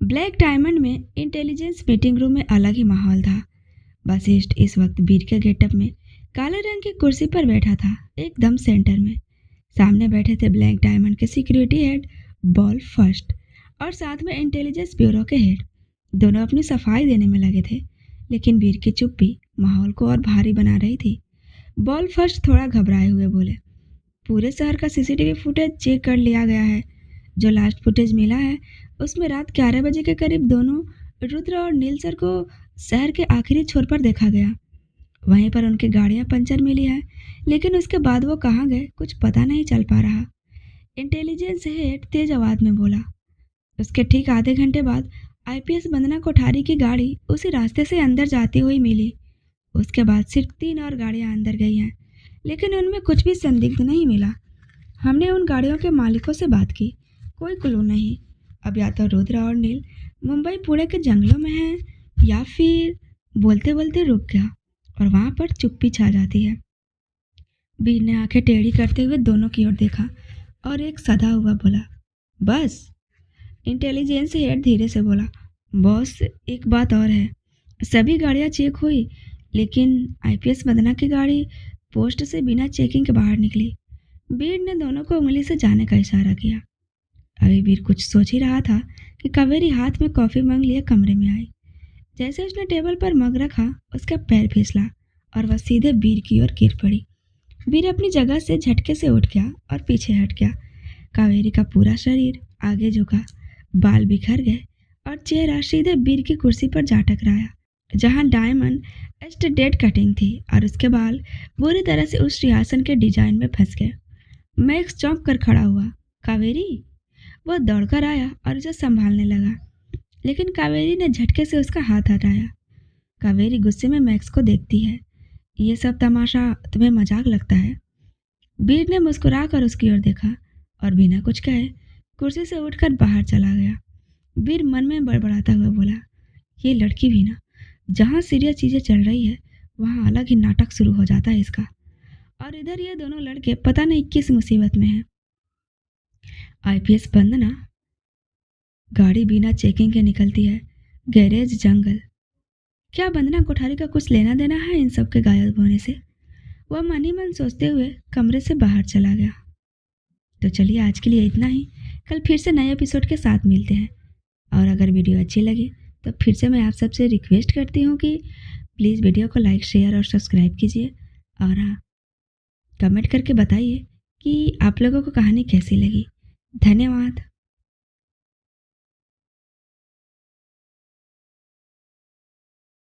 ब्लैक डायमंड में इंटेलिजेंस मीटिंग रूम में अलग ही माहौल था। वशिष्ठ इस वक्त वीर के गेटअप में काले रंग की कुर्सी पर बैठा था, एकदम सेंटर में। सामने बैठे थे ब्लैक डायमंड के सिक्योरिटी हेड बॉल फर्स्ट और साथ में इंटेलिजेंस ब्यूरो के हेड। दोनों अपनी सफाई देने में लगे थे, लेकिन वीर की चुप्पी माहौल को और भारी बना रही थी। बॉल फर्स्ट थोड़ा घबराए हुए बोले, पूरे शहर का सीसीटीवी फुटेज चेक कर लिया गया है। जो लास्ट फुटेज मिला है उसमें रात 11 बजे के करीब दोनों रुद्र और नील सर को शहर के आखिरी छोर पर देखा गया। वहीं पर उनकी गाड़ियां पंचर मिली है, लेकिन उसके बाद वो कहाँ गए कुछ पता नहीं चल पा रहा। इंटेलिजेंस हेड तेज आवाज में बोला, उसके ठीक आधे घंटे बाद आईपीएस वंदना कोठारी की गाड़ी उसी रास्ते से अंदर जाती हुई मिली। उसके बाद सिर्फ 3 और गाड़ियां अंदर गई हैं, लेकिन उनमें कुछ भी संदिग्ध नहीं मिला। हमने उन गाड़ियों के मालिकों से बात की, कोई क्लू नहीं। अब या तो रुद्र और नील मुंबई पुणे के जंगलों में हैं या फिर। बोलते बोलते रुक गया और वहाँ पर चुप्पी छा जाती है। वीर ने आंखें टेढ़ी करते हुए दोनों की ओर देखा और एक सधा हुआ बोला, बस। इंटेलिजेंस हेड धीरे से बोला, बॉस, एक बात और है। सभी गाड़ियाँ चेक हुई, लेकिन आईपीएस वंदना की गाड़ी पोस्ट से बिना चेकिंग के बाहर निकली। वीर ने दोनों को उंगली से जाने का इशारा किया। अभी वीर कुछ सोच ही रहा था कि कावेरी हाथ में कॉफ़ी मांग लिए कमरे में आई। जैसे उसने टेबल पर मग रखा, उसका पैर फिसला और वह सीधे वीर की ओर गिर पड़ी। वीर अपनी जगह से झटके से उठ गया और पीछे हट गया। कावेरी का पूरा शरीर आगे झुका, बाल बिखर गए और चेहरा सीधे वीर की कुर्सी पर जा टकराया, जहां डायमंड एस्टेडेड कटिंग थी और उसके बाल बुरी तरह से उस सिंहासन के डिजाइन में फंस गए। मैक्स चौंक कर खड़ा हुआ। कावेरी! वह दौड़कर आया और उसे संभालने लगा, लेकिन कावेरी ने झटके से उसका हाथ हटाया। कावेरी गुस्से में मैक्स को देखती है। ये सब तमाशा तुम्हें मजाक लगता है? वीर ने मुस्कुराकर उसकी ओर देखा और बिना कुछ कहे कुर्सी से उठकर बाहर चला गया। वीर मन में बड़बड़ाता हुआ बोला, ये लड़की भी ना, जहाँ सीरियस चीजें चल रही है वहाँ अलग ही नाटक शुरू हो जाता है इसका। और इधर ये दोनों लड़के पता नहीं किस मुसीबत में हैं। आईपीएस वंदना, गाड़ी बिना चेकिंग के निकलती है, गैरेज जंगल। क्या वंदना कोठारी का कुछ लेना देना है इन सब के गायब होने से? वह मन ही मन सोचते हुए कमरे से बाहर चला गया। तो चलिए आज के लिए इतना ही। कल फिर से नए एपिसोड के साथ मिलते हैं। और अगर वीडियो अच्छी लगी तो फिर से मैं आप सबसे रिक्वेस्ट करती हूँ कि प्लीज़ वीडियो को लाइक, शेयर और सब्सक्राइब कीजिए। और हाँ, कमेंट करके बताइए कि आप लोगों को कहानी कैसी लगी। धन्यवाद।